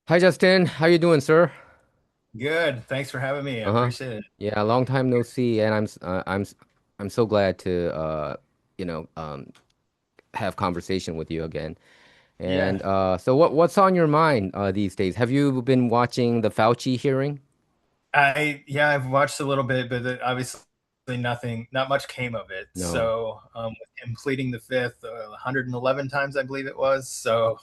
Hi Justin, how you doing, sir? Good. Thanks for having me. I Uh-huh. appreciate it. Yeah, long time no see, and I'm so glad to you know have conversation with you again. Yeah. And so what's on your mind these days? Have you been watching the Fauci hearing? I've watched a little bit, but obviously not much came of it. No. So, with him pleading the fifth 111 times, I believe it was. So,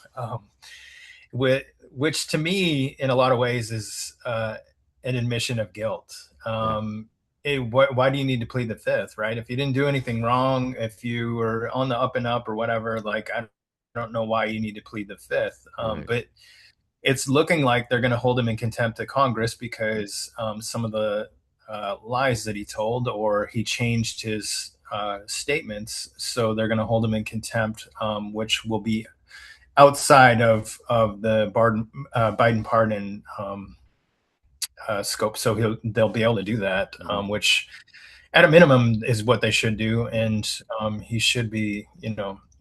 which to me, in a lot of ways, is an admission of guilt. Yeah. Why do you need to plead the fifth, right? If you didn't do anything wrong, if you were on the up and up or whatever, like I don't know why you need to plead the fifth. Right. But it's looking like they're going to hold him in contempt of Congress because some of the lies that he told, or he changed his statements. So they're going to hold him in contempt, which will be outside of the Biden pardon scope. So they'll be able to do that, Hmm. which at a minimum is what they should do. And he should be,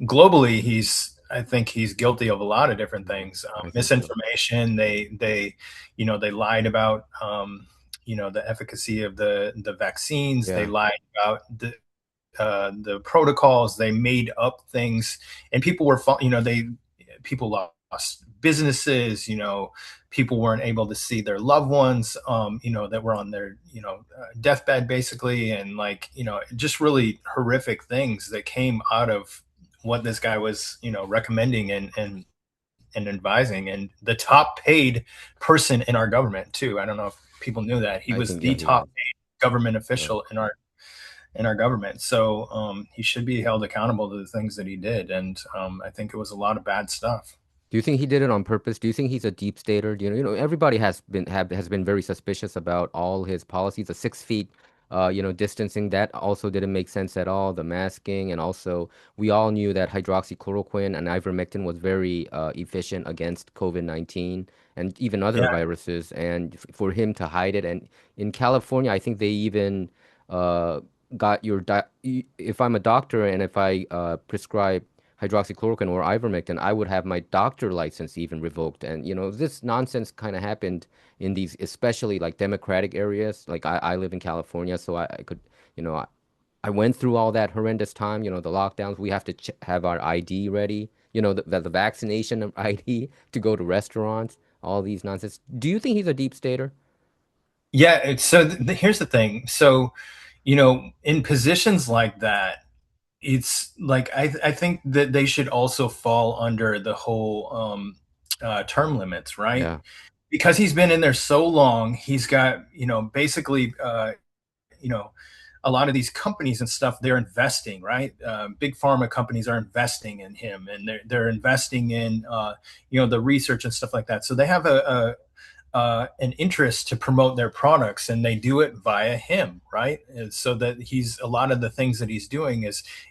globally, I think he's guilty of a lot of different Hmm. things. I think so. Misinformation. They lied about, the efficacy of the vaccines. They Yeah. lied about the protocols. They made up things, and people lost businesses. People weren't able to see their loved ones, that were on their, deathbed basically, and like, just really horrific things that came out of what this guy was, recommending and advising, and the top paid person in our government too. I don't know if people knew that he I was think yeah, the he top is. paid government Yeah. official in our government. So he should be held accountable to the things that he did, and I think it was a lot of bad stuff. Do you think he did it on purpose? Do you think he's a deep stater? Do everybody has been very suspicious about all his policies. The 6 feet, distancing that also didn't make sense at all. The masking, and also we all knew that hydroxychloroquine and ivermectin was very efficient against COVID-19 and even other Yeah, viruses. And for him to hide it, and in California, I think they even uh, got if I'm a doctor and if I prescribe hydroxychloroquine or ivermectin, I would have my doctor license even revoked. And this nonsense kind of happened in these, especially like democratic areas. Like I live in California, so I could, you know, I, I went through all that horrendous time. The lockdowns. We have to have our ID ready. The vaccination ID to go to restaurants. All these nonsense. Do you think he's a deep stater? yeah. Here's the thing. So, in positions like that, it's like I think that they should also fall under the whole term limits, right? Yeah, Because he's been in there so long, he's got, basically, you know, a lot of these companies and stuff, they're investing, right? Big pharma companies are investing in him, and they're investing in, the research and stuff like that. So they have an interest to promote their products, and they do it via him, right? And so that he's a lot of the things that he's doing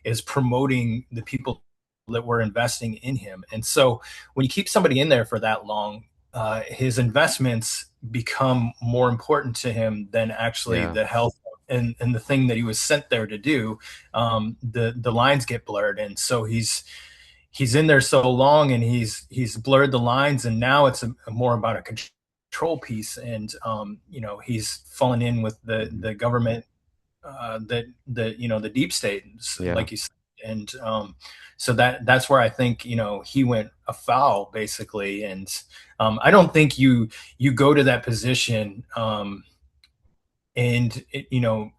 is promoting the people that were investing in him. And so when you keep somebody in there for that long, his investments become more important to him than actually yeah. the health and the thing that he was sent there to do. The lines get blurred, and so he's in there so long, and he's blurred the lines, and now it's more about a control piece. And he's fallen in with the Hmm. the government, the deep state, Yeah. like you said. And so that's where I think he went afoul basically. And I don't think you go to that position, and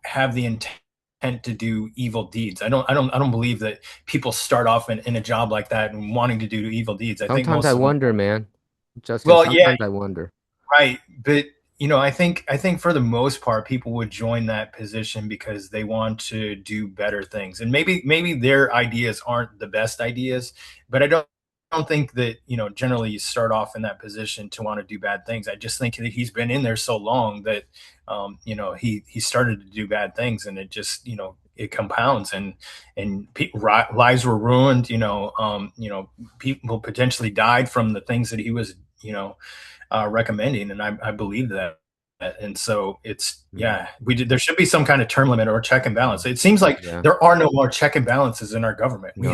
have the intent to do evil deeds. I don't believe that people start off in a job like that and wanting to do evil deeds. I think Sometimes I most of them. wonder, man. Justin, Well, yeah, sometimes I wonder. right. But I think for the most part, people would join that position because they want to do better things, and maybe their ideas aren't the best ideas. But I don't think that generally you start off in that position to want to do bad things. I just think that he's been in there so long that he started to do bad things, and it just it compounds, and lives were ruined. People potentially died from the things that he was recommending, and I believe that. And so it's, Mm. yeah, there should be some kind of term limit or check and balance. It seems like Yeah. there are no more check and balances in our government. No.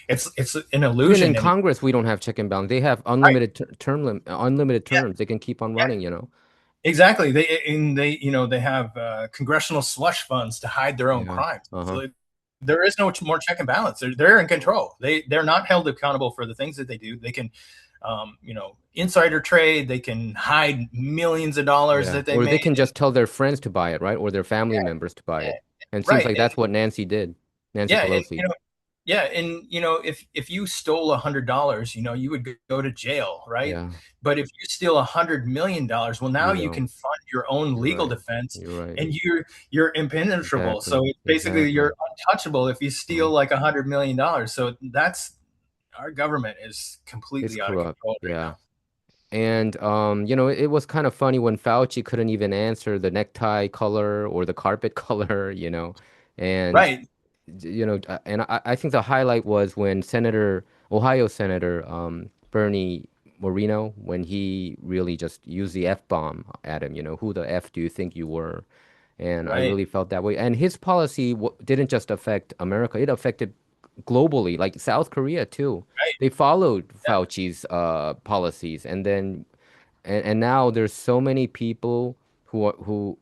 It's an Even in illusion. And Congress, we don't have check and balance. They have right, unlimited yeah, terms. They can keep on yeah, running, you know. exactly. They have congressional slush funds to hide their own Yeah. crimes. Uh-huh. So there is no more check and balance. They're in control. They're not held accountable for the things that they do. They can, insider trade. They can hide millions of dollars Yeah. that they Or they made. can And just tell their friends to buy it, right? Or their family yeah, members to buy yeah, it. And it seems right. like that's what Nancy did. Nancy Yeah, and Pelosi. yeah, and if you stole $100, you would go to jail, right? Yeah. But if you steal $100 million, well, now You you don't. can fund your own You're legal right. defense, You're right. and you're impenetrable. So Exactly. it's basically Exactly. you're untouchable if you Uh-huh. steal like $100 million. So that's our government is It's completely out of corrupt. control right Yeah. now. And it was kind of funny when Fauci couldn't even answer the necktie color or the carpet color, and Right, and I think the highlight was when Ohio Senator Bernie Moreno, when he really just used the F-bomb at him, who the F do you think you were? And I right, really felt that way. And his policy w didn't just affect America, it affected globally, like South Korea too. right. They followed Yeah, Fauci's policies, and now there's so many people who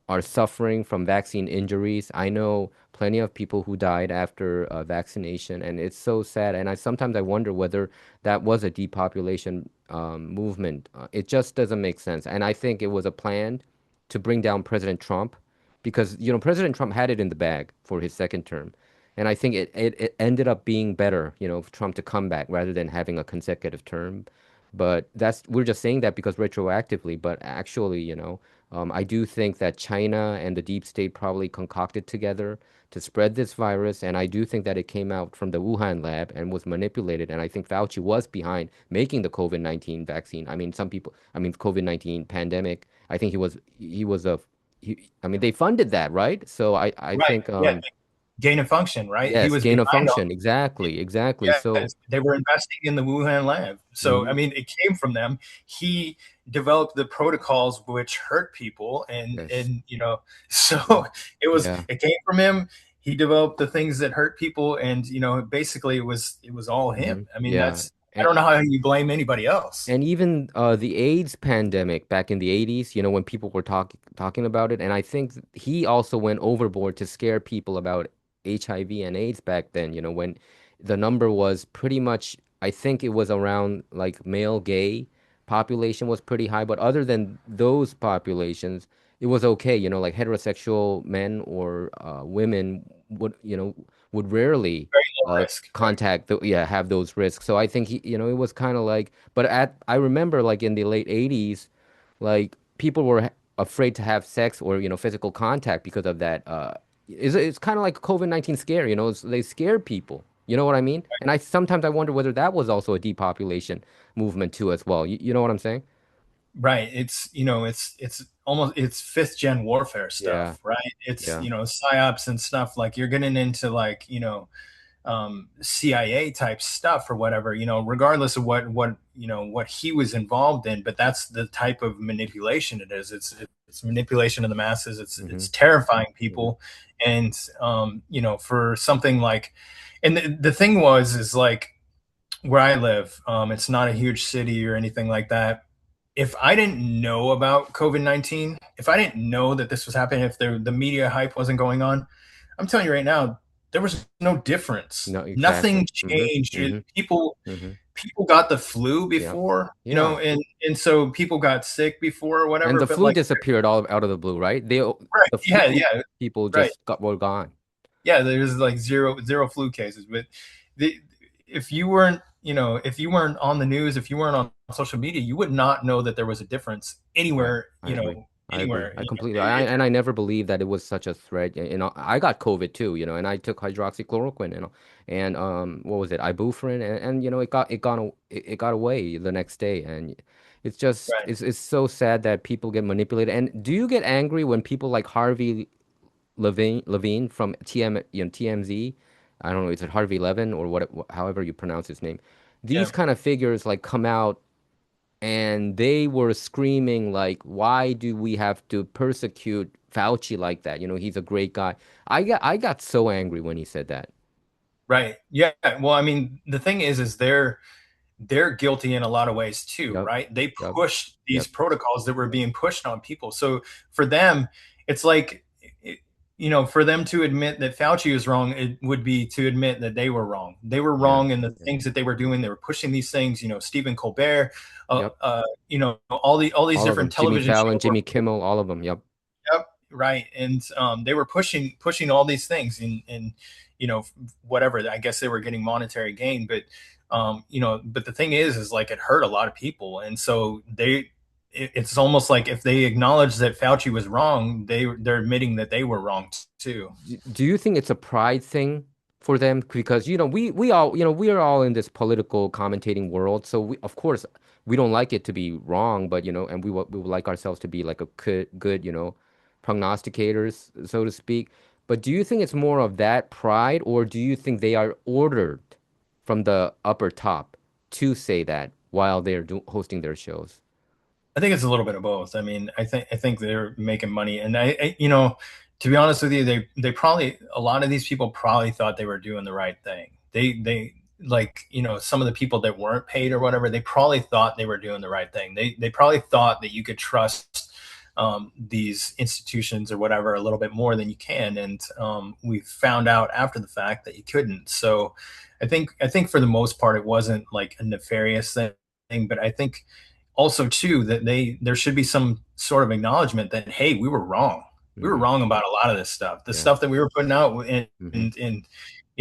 are suffering from vaccine injuries. I know plenty of people who died after vaccination, and it's so sad. And I sometimes wonder whether that was a depopulation movement. It just doesn't make sense. And I think it was a plan to bring down President Trump because President Trump had it in the bag for his second term. And I think it ended up being better, for Trump to come back rather than having a consecutive term. But we're just saying that because retroactively, but actually, I do think that China and the deep state probably concocted together to spread this virus, and I do think that it came out from the Wuhan lab and was manipulated. And I think Fauci was behind making the COVID-19 vaccine. COVID-19 pandemic. I think I mean, they funded that, right? So I right. think, Yeah, gain of function, right? He yes, was gain of behind all. function. Exactly, exactly. So, Yes, they were investing in the Wuhan lab. So, I mhm, mean, it came from them. He developed the protocols which hurt people, yes, so yeah, it came from him. He developed the things that hurt people, and basically it was all him. I mean, yeah. I don't know how you blame anybody else. And even the AIDS pandemic back in the 80s, when people were talking about it, and I think he also went overboard to scare people about HIV and AIDS back then, when the number was pretty much, I think it was around like male gay population was pretty high, but other than those populations, it was okay, like heterosexual men or women would rarely Very low risk, right? have those risks. So I think it was kind of like, but I remember like in the late 80s, like people were afraid to have sex or physical contact because of that. It's kind of like COVID-19 scare, they scare people. You know what I mean? And I wonder whether that was also a depopulation movement too as well. You know what I'm saying? Right. It's almost it's fifth gen warfare Yeah, stuff, right? It's yeah. psyops and stuff like you're getting into like CIA type stuff or whatever, regardless of what he was involved in. But that's the type of manipulation it is. It's manipulation of the masses. Hmm. It's terrifying Hmm. people, and for something like, and the thing is like where I live, it's not a huge city or anything like that. If I didn't know about COVID-19, if I didn't know that this was happening, if the media hype wasn't going on, I'm telling you right now, there was no difference. No, exactly. Nothing Hmm. changed. Hmm. People Hmm. got the flu Yeah. before, Yeah. and so people got sick before or And whatever. the But flu like, disappeared all out of the blue, right? right, The yeah, flu yeah, people right. just were gone. Yeah, there's like zero flu cases. But the, if you weren't on the news, if you weren't on social media, you would not know that there was a difference Yeah, anywhere, I agree. I agree. anywhere. I completely. I never believed that it was such a threat. I got COVID too. And I took hydroxychloroquine. And what was it? Ibuprofen, and it got away the next day. And it's just Right. it's so sad that people get manipulated. And do you get angry when people like Harvey Levine from TMZ? I don't know. Is it Harvey Levin or however you pronounce his name? These Yeah. kind of figures like come out and they were screaming like, "Why do we have to persecute Fauci like that? You know, he's a great guy." I got so angry when he said that. Right. Yeah. Well, I mean, the thing is they're guilty in a lot of ways too, Yep. right? They Yep. pushed these Yep. protocols that were being pushed on people. So for them, it's like, for them to admit that Fauci was wrong, it would be to admit that they were wrong. They were Yeah. wrong in the Yeah. things that they were doing. They were pushing these things. Stephen Colbert, Yep. all these All of them. different Jimmy television Fallon, shows were. Jimmy Kimmel, all of them. Yep. Yep, right. And they were pushing all these things, and you know whatever. I guess they were getting monetary gain, but but the thing is like it hurt a lot of people, and so it's almost like if they acknowledge that Fauci was wrong, they're admitting that they were wrong too. Do you think it's a pride thing for them? Because we all we are all in this political commentating world, so we, of course, we don't like it to be wrong, but and we would like ourselves to be like a good prognosticators, so to speak. But do you think it's more of that pride, or do you think they are ordered from the upper top to say that while they're hosting their shows? I think it's a little bit of both. I mean, I think they're making money, and to be honest with you, they probably a lot of these people probably thought they were doing the right thing. They like some of the people that weren't paid or whatever, they probably thought they were doing the right thing. They probably thought that you could trust these institutions or whatever a little bit more than you can, and we found out after the fact that you couldn't. So I think for the most part it wasn't like a nefarious thing, but I think also too that there should be some sort of acknowledgement that hey, we were wrong. We were Hmm. wrong about a lot of this stuff. The Yeah. stuff that we were putting out, and Hmm. and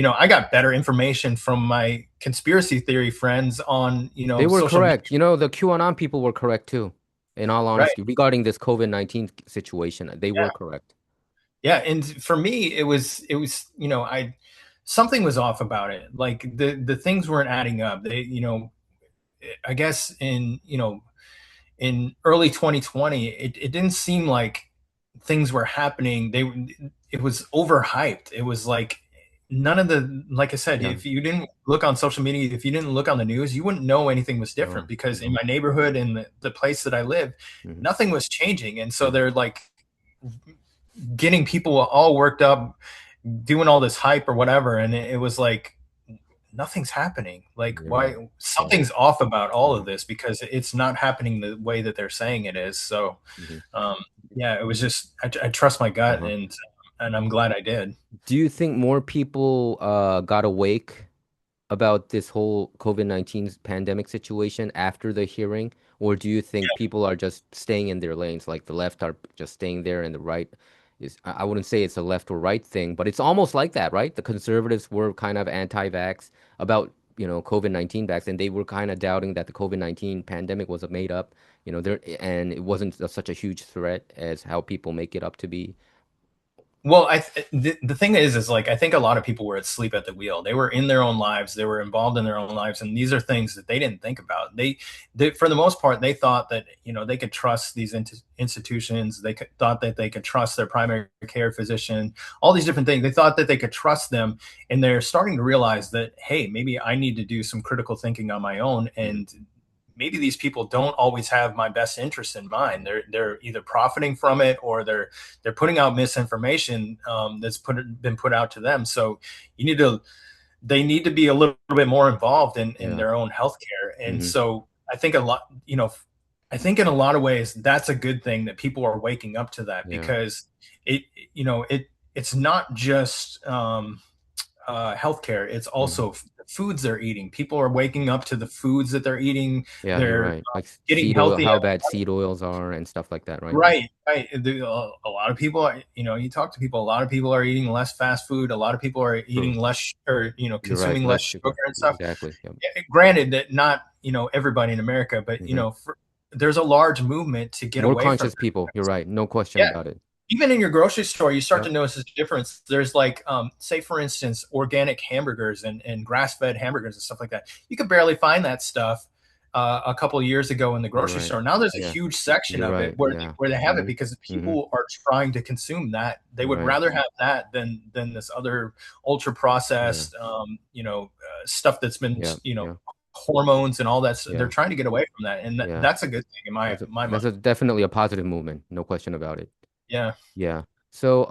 I got better information from my conspiracy theory friends on They were social media. correct. The QAnon people were correct too. In all Right. honesty, regarding this COVID-19 situation, they Yeah. were correct. Yeah. And for me, it was I something was off about it. Like the things weren't adding up. I guess in early 2020, it didn't seem like things were happening. It was overhyped. It was like none of the like I said, Yeah. if you didn't look on social media, if you didn't look on the news, you wouldn't know anything was different No. because in No. my neighborhood and the place that I live, Hmm. nothing was changing. And so Yeah. they're like getting people all worked up, doing all this hype or whatever, and it was like nothing's happening. Like, You're right. why Yeah. something's off about all of Hmm. this because it's not happening the way that they're saying it is. So, Hmm. um, yeah, it was just I trust my gut, Uh-huh. and I'm glad I did. Do you think more people got awake about this whole COVID-19 pandemic situation after the hearing, or do you think people are just staying in their lanes, like the left are just staying there and the right is, I wouldn't say it's a left or right thing, but it's almost like that, right? The conservatives were kind of anti-vax about, COVID-19 vax, and they were kind of doubting that the COVID-19 pandemic was a made up, there, and it wasn't such a huge threat as how people make it up to be. Well, the thing is like I think a lot of people were asleep at the wheel. They were in their own lives. They were involved in their own lives, and these are things that they didn't think about. They for the most part, they thought that they could trust these institutions. Thought that they could trust their primary care physician. All these different things. They thought that they could trust them, and they're starting to realize that hey, maybe I need to do some critical thinking on my own, Mhm. and maybe these people don't always have my best interest in mind. They're either profiting from it or they're putting out misinformation that's been put out to them. So you need to they need to be a little bit more involved in Yeah. their own healthcare. And Hmm. so I think a lot, I think in a lot of ways that's a good thing that people are waking up to that Yeah. because it it's not just healthcare. It's Hmm. also the foods they're eating. People are waking up to the foods that they're eating. Yeah, you're They're right. Like getting seed oil, healthy. how bad seed oils are and stuff like that, right? Right, right. A lot of people are, you talk to people, a lot of people are eating less fast food. A lot of people are True. eating less or, You're right. consuming less Less sugar sugar. and stuff. Exactly. Yep. Yeah, granted that not, everybody in America, but, Hmm. there's a large movement to get More away from conscious people. You're that. right. No question Yeah. about it. Even in your grocery store, you start to Yep. notice this difference. There's like, say, for instance, organic hamburgers and grass-fed hamburgers and stuff like that. You could barely find that stuff a couple of years ago in the You're grocery right. store. Now there's a Yeah. huge section You're of it right. where Yeah. where they have it Hmm. because Hmm. people are trying to consume that. They You're would right. rather have that than this other ultra Yeah. processed, stuff that's been, Yeah. Yeah. hormones and all that. They're Yeah. trying to get away from that, and Yeah. that's a good thing in my mind. Definitely a positive movement, no question about it. Yeah. Yeah. So,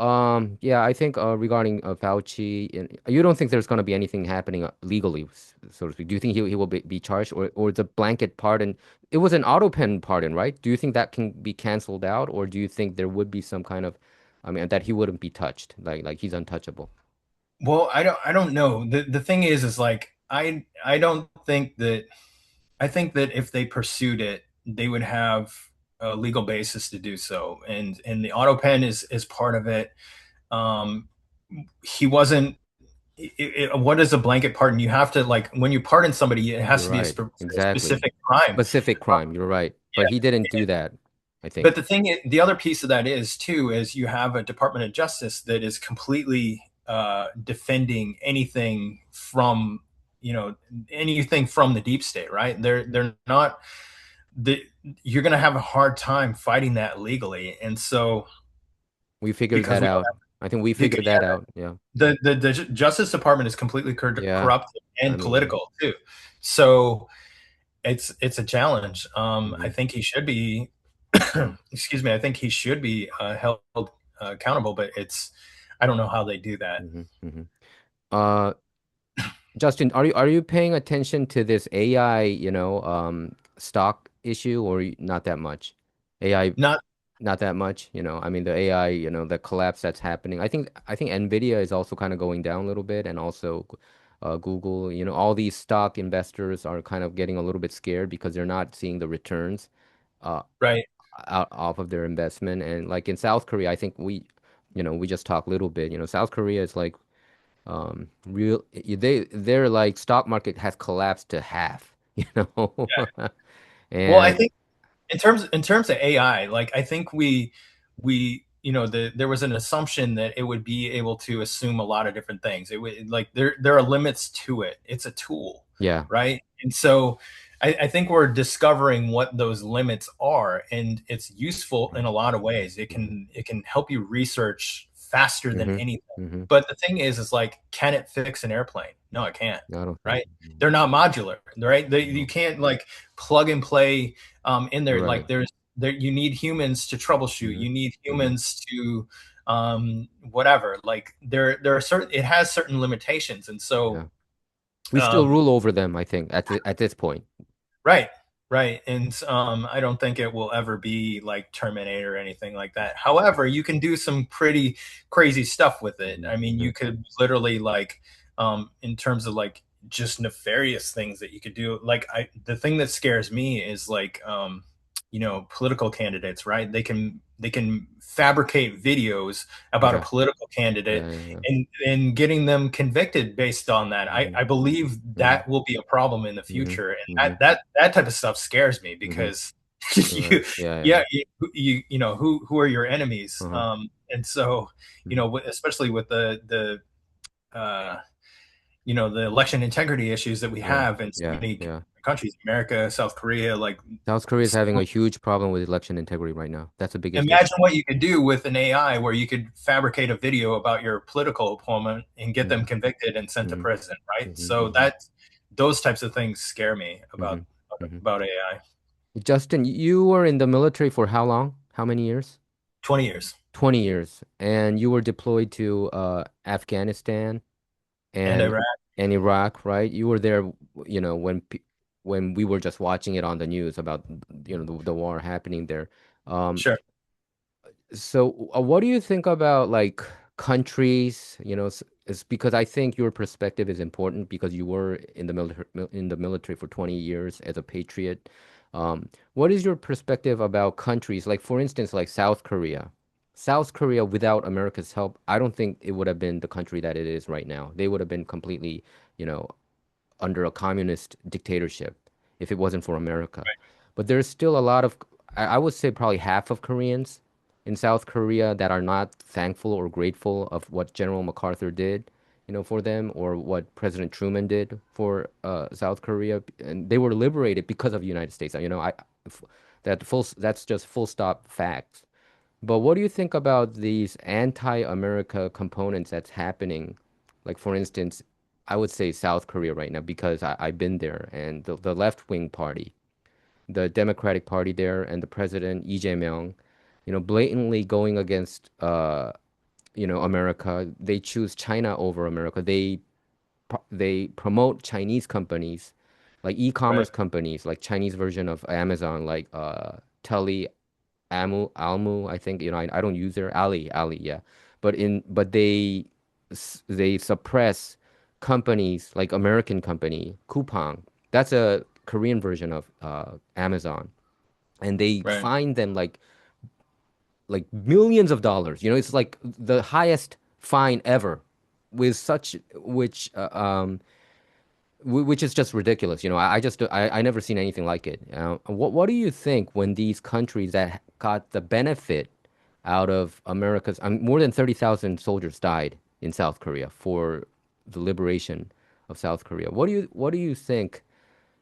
yeah, I think regarding Fauci, you don't think there's going to be anything happening legally, so to speak. Do you think he will be charged, or the blanket pardon? It was an auto pen pardon, right? Do you think that can be canceled out, or do you think there would be some kind of, I mean, that he wouldn't be touched, like he's untouchable? Well, I don't know. The thing is like I don't think that I think that if they pursued it, they would have a legal basis to do so, and the auto pen is part of it. Um, he wasn't. What is a blanket pardon? You have to like when you pardon somebody, it has You're to be a, right. a Exactly. specific crime. Specific crime. You're right. But he didn't Yeah, do that, I but think. the other piece of that is too is you have a Department of Justice that is completely defending anything from anything from the deep state, right? They're not the, you're going to have a hard time fighting that legally, and so We figured because that we don't out. I think we because figured that out. Yeah. the Justice Department is completely Yeah. corrupt I and mean, political too, so it's a challenge. I mhm, think he should be excuse me, I think he should be held accountable, but I don't know how they do that. mhm, mhm. Uh, Justin, are you paying attention to this AI, stock issue or not that much? AI, Not not that much, I mean the AI, the collapse that's happening. I think Nvidia is also kind of going down a little bit, and also Google, all these stock investors are kind of getting a little bit scared because they're not seeing the returns uh right. out off of their investment. And like in South Korea, I think we just talked a little bit. South Korea is like their like stock market has collapsed to half, Yeah. Well, I and think in terms of AI, like I think we there was an assumption that it would be able to assume a lot of different things. It would like there are limits to it. It's a tool, yeah. right? And so I think we're discovering what those limits are, and it's useful in a lot of ways. It Hmm. can help you research faster than Hmm. anything. Hmm. But the thing is like, can it fix an airplane? No, it can't. I don't think. Right? They're not modular, right? You No. can't like plug and play in there. Like Right. there you need humans to troubleshoot. Hmm. You need Hmm. humans to whatever. Like there are certain it has certain limitations, and so Yeah. We still um, rule over them, I think, at this point. right, right, and I don't think it will ever be like Terminator or anything like that. However, you can do some pretty crazy stuff with it. Hmm. I mean, Hmm. you could literally like in terms of like just nefarious things that you could do. Like the thing that scares me is like political candidates, right? They can fabricate videos about a Yeah. political candidate Yeah. Yeah. Yeah. and getting them convicted based on that. I, Hmm. I believe Hmm. that will be a problem in the Hmm. future, and Hmm. that type of stuff scares me Hmm. because Right. you Yeah. Yeah. yeah you know who are your enemies, Uh-huh. and so Hmm. especially with the election integrity issues that we Yeah. have in so Yeah. many Yeah. countries, America, South Korea, like South Korea is so having a huge problem with election integrity right now. That's the biggest issue. imagine what you could do with an AI where you could fabricate a video about your political opponent and get them Hmm. convicted and sent to Hmm. prison, right? Hmm. So Hmm. those types of things scare me Hmm. about Hmm. about AI. Justin, you were in the military for how long? How many years? 20 years 20 years. And you were deployed to Afghanistan and and Iraq. Iraq, right? You were there, when we were just watching it on the news about, the war happening there. Um, Sure. so what do you think about like countries, it's because I think your perspective is important because you were in the military for 20 years as a patriot. What is your perspective about countries like, for instance, like South Korea? South Korea without America's help, I don't think it would have been the country that it is right now. They would have been completely, you know, under a communist dictatorship if it wasn't for America. But there's still a lot of, I would say probably half of Koreans in South Korea that are not thankful or grateful of what General MacArthur did, for them, or what President Truman did for South Korea. And they were liberated because of the United States. That's just full stop facts. But what do you think about these anti-America components that's happening? Like, for instance, I would say South Korea right now because I've been there, and the left-wing party, the Democratic Party there, and the president Lee Jae-myung, blatantly going against America. They choose China over America. They promote Chinese companies, like Right. e-commerce companies, like Chinese version of Amazon, like Tele, Almu, I think, I don't use their Ali, yeah. But they suppress companies like American company, Coupang. That's a Korean version of Amazon. And they Right. fine them like millions of dollars. It's like the highest fine ever with such which is just ridiculous. I never seen anything like it. What do you think when these countries that got the benefit out of America's, more than 30,000 soldiers died in South Korea for the liberation of South Korea. What do you think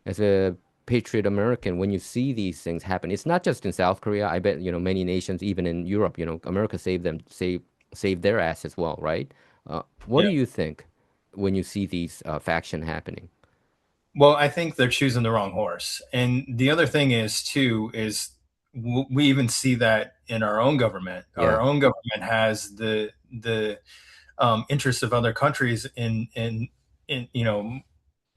as a patriot American when you see these things happen? It's not just in South Korea. I bet, many nations, even in Europe, America saved their ass as well, right? What do Yeah. you think when you see these faction happening? Well, I think they're choosing the wrong horse. And the other thing is too is we even see that in our own government. Our Yeah. own government has the interests of other countries in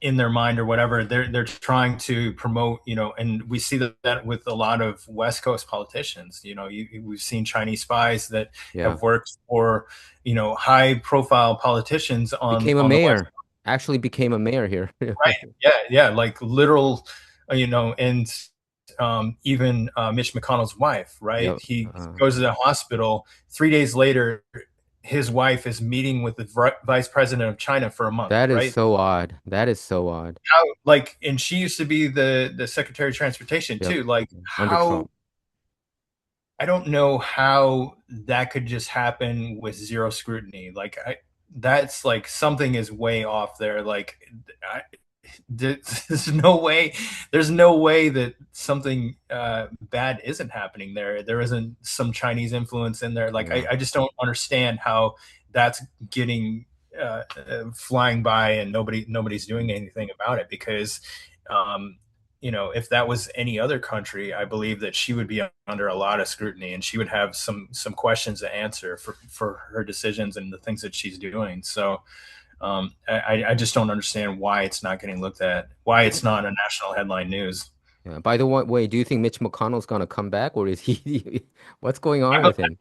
in their mind or whatever. They're trying to promote, and we see that with a lot of West Coast politicians. We've seen Chinese spies that Yeah. have worked for high profile politicians Became a on the West. mayor. Actually became a mayor here. Right. Yeah, yeah, like literal, and even Mitch McConnell's wife, right? Yep. He goes to the hospital. 3 days later, his wife is meeting with the vice president of China for a month, That is right? so odd. That is so odd. How, like, and she used to be the secretary of transportation Yep. too. Like, Under how Trump. I don't know how that could just happen with zero scrutiny. Like, that's like something is way off there. Like, I, there's no way that something bad isn't happening there. There isn't some Chinese influence in there. Like, Yeah. I just don't understand how that's getting flying by and nobody's doing anything about it, because um, if that was any other country, I believe that she would be under a lot of scrutiny, and she would have some questions to answer for her decisions and the things that she's doing. So I just don't understand why it's not getting looked at, why it's not a national headline news. Yeah. By the way, do you think Mitch McConnell's gonna come back, or is he? What's going on I, with him?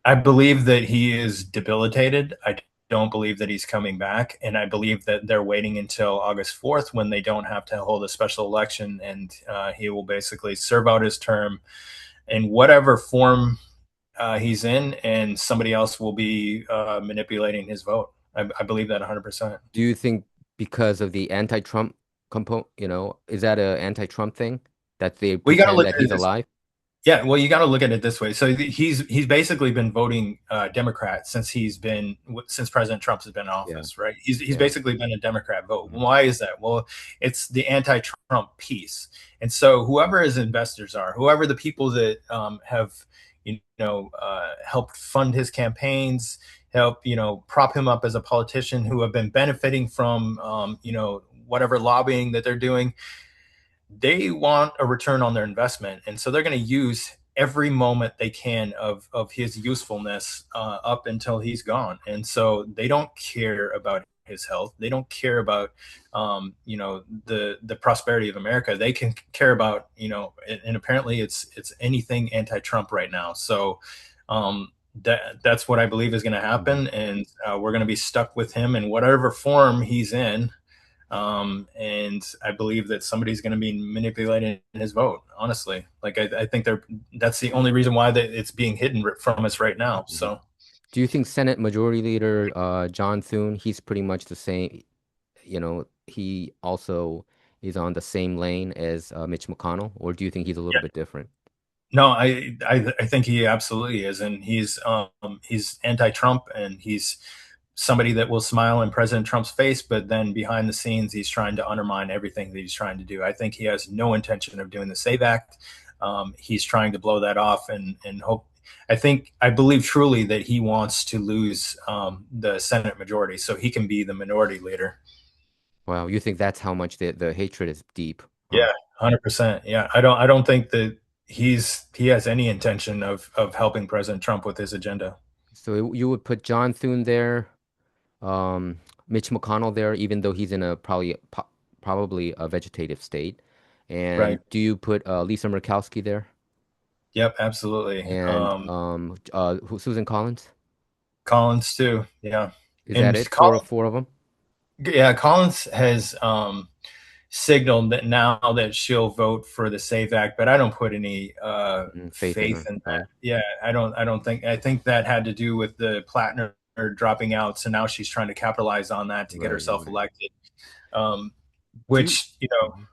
I believe that he is debilitated. I don't believe that he's coming back. And I believe that they're waiting until August 4th when they don't have to hold a special election. And he will basically serve out his term in whatever form he's in, and somebody else will be manipulating his vote. I believe that 100%. Do you think because of the anti-Trump is that a anti-Trump thing that they We got to pretend look that at it he's this. alive? Yeah, well, you got to look at it this way. So he's basically been voting Democrat since President Trump has been in Yeah. office, right? He's Yeah. basically been a Democrat vote. Mhm. Why is that? Well, it's the anti-Trump piece, and so whoever his investors are, whoever the people that have helped fund his campaigns, help prop him up as a politician, who have been benefiting from whatever lobbying that they're doing, they want a return on their investment, and so they're going to use every moment they can of his usefulness up until he's gone. And so they don't care about his health. They don't care about the prosperity of America. They can care about and apparently it's anything anti-Trump right now. So that's what I believe is going to Mhm. happen, and we're going to be stuck with him in whatever form he's in. And I believe that somebody's going to be manipulating his vote. Honestly, like I think that's the only reason why it's being hidden from us right now. Mhm. So Do you think Senate Majority Leader John Thune, he's pretty much the same, he also is on the same lane as Mitch McConnell, or do you think he's a little yeah, bit different? no, I think he absolutely is, and he's anti-Trump, and he's somebody that will smile in President Trump's face, but then behind the scenes, he's trying to undermine everything that he's trying to do. I think he has no intention of doing the SAVE Act. He's trying to blow that off and hope. I believe truly that he wants to lose the Senate majority so he can be the minority leader. Wow, you think that's how much the hatred is deep, huh? Yeah, 100%. Yeah, I don't think that he has any intention of helping President Trump with his agenda. So you would put John Thune there, um, Mitch McConnell there, even though he's in a probably a vegetative state. Right. And do you put Lisa Murkowski there Yep, absolutely. and Susan Collins? Collins too. Yeah. Is that And it? Collins, Four of them? yeah, Collins has signaled that now that she'll vote for the SAFE Act, but I don't put any Faith in faith her, in that. right? Yeah, I think that had to do with the Plattner dropping out, so now she's trying to capitalize on that to get Right, herself right. elected. Um, Do you? which Mhm.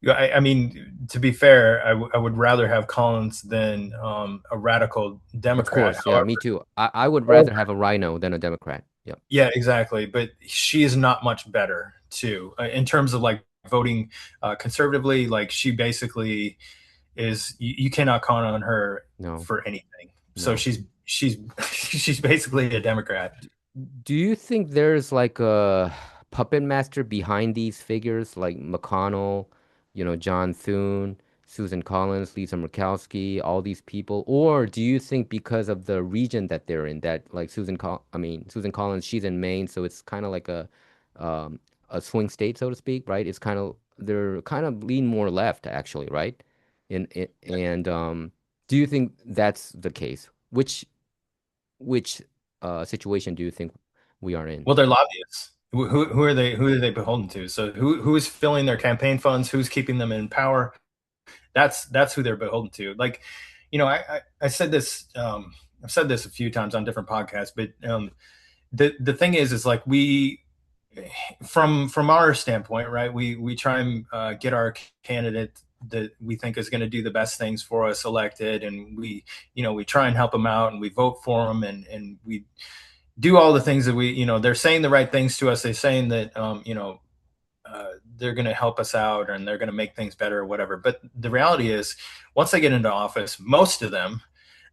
I mean, to be fair, I would rather have Collins than a radical Of Democrat. course, yeah, However, me too. I would rather have a rhino than a Democrat. Yep. yeah, exactly. But she is not much better too in terms of like voting conservatively. Like she basically is. You cannot count on her No, for anything. So no. she's she's basically a Democrat. D- Do you think there's like a puppet master behind these figures like McConnell, John Thune, Susan Collins, Lisa Murkowski, all these people? Or do you think because of the region that they're in, that like Susan Collins, she's in Maine, so it's kind of like um, a swing state, so to speak, right? It's kind of they're kind of lean more left actually, right? And do you think that's the case? Which situation do you think we are in? Well, they're lobbyists. Who are they? Who are they beholden to? So who is filling their campaign funds? Who's keeping them in power? That's who they're beholden to. Like, I said this. I've said this a few times on different podcasts, but the thing is like we from our standpoint, right? We try and get our candidate that we think is going to do the best things for us elected, and we try and help them out, and we vote for them, and we do all the things that they're saying the right things to us. They're saying that they're going to help us out and they're going to make things better or whatever. But the reality is, once they get into office, most of them,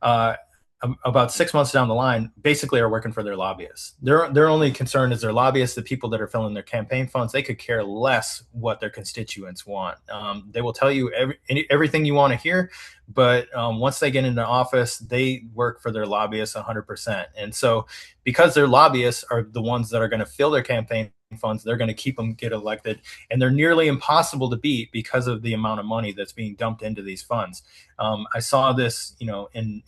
uh, about 6 months down the line, basically are working for their lobbyists. Their only concern is their lobbyists, the people that are filling their campaign funds. They could care less what their constituents want. They will tell you everything you want to hear, but once they get into office, they work for their lobbyists 100%. And so, because their lobbyists are the ones that are going to fill their campaign funds, they're going to keep them get elected, and they're nearly impossible to beat because of the amount of money that's being dumped into these funds. I saw this, in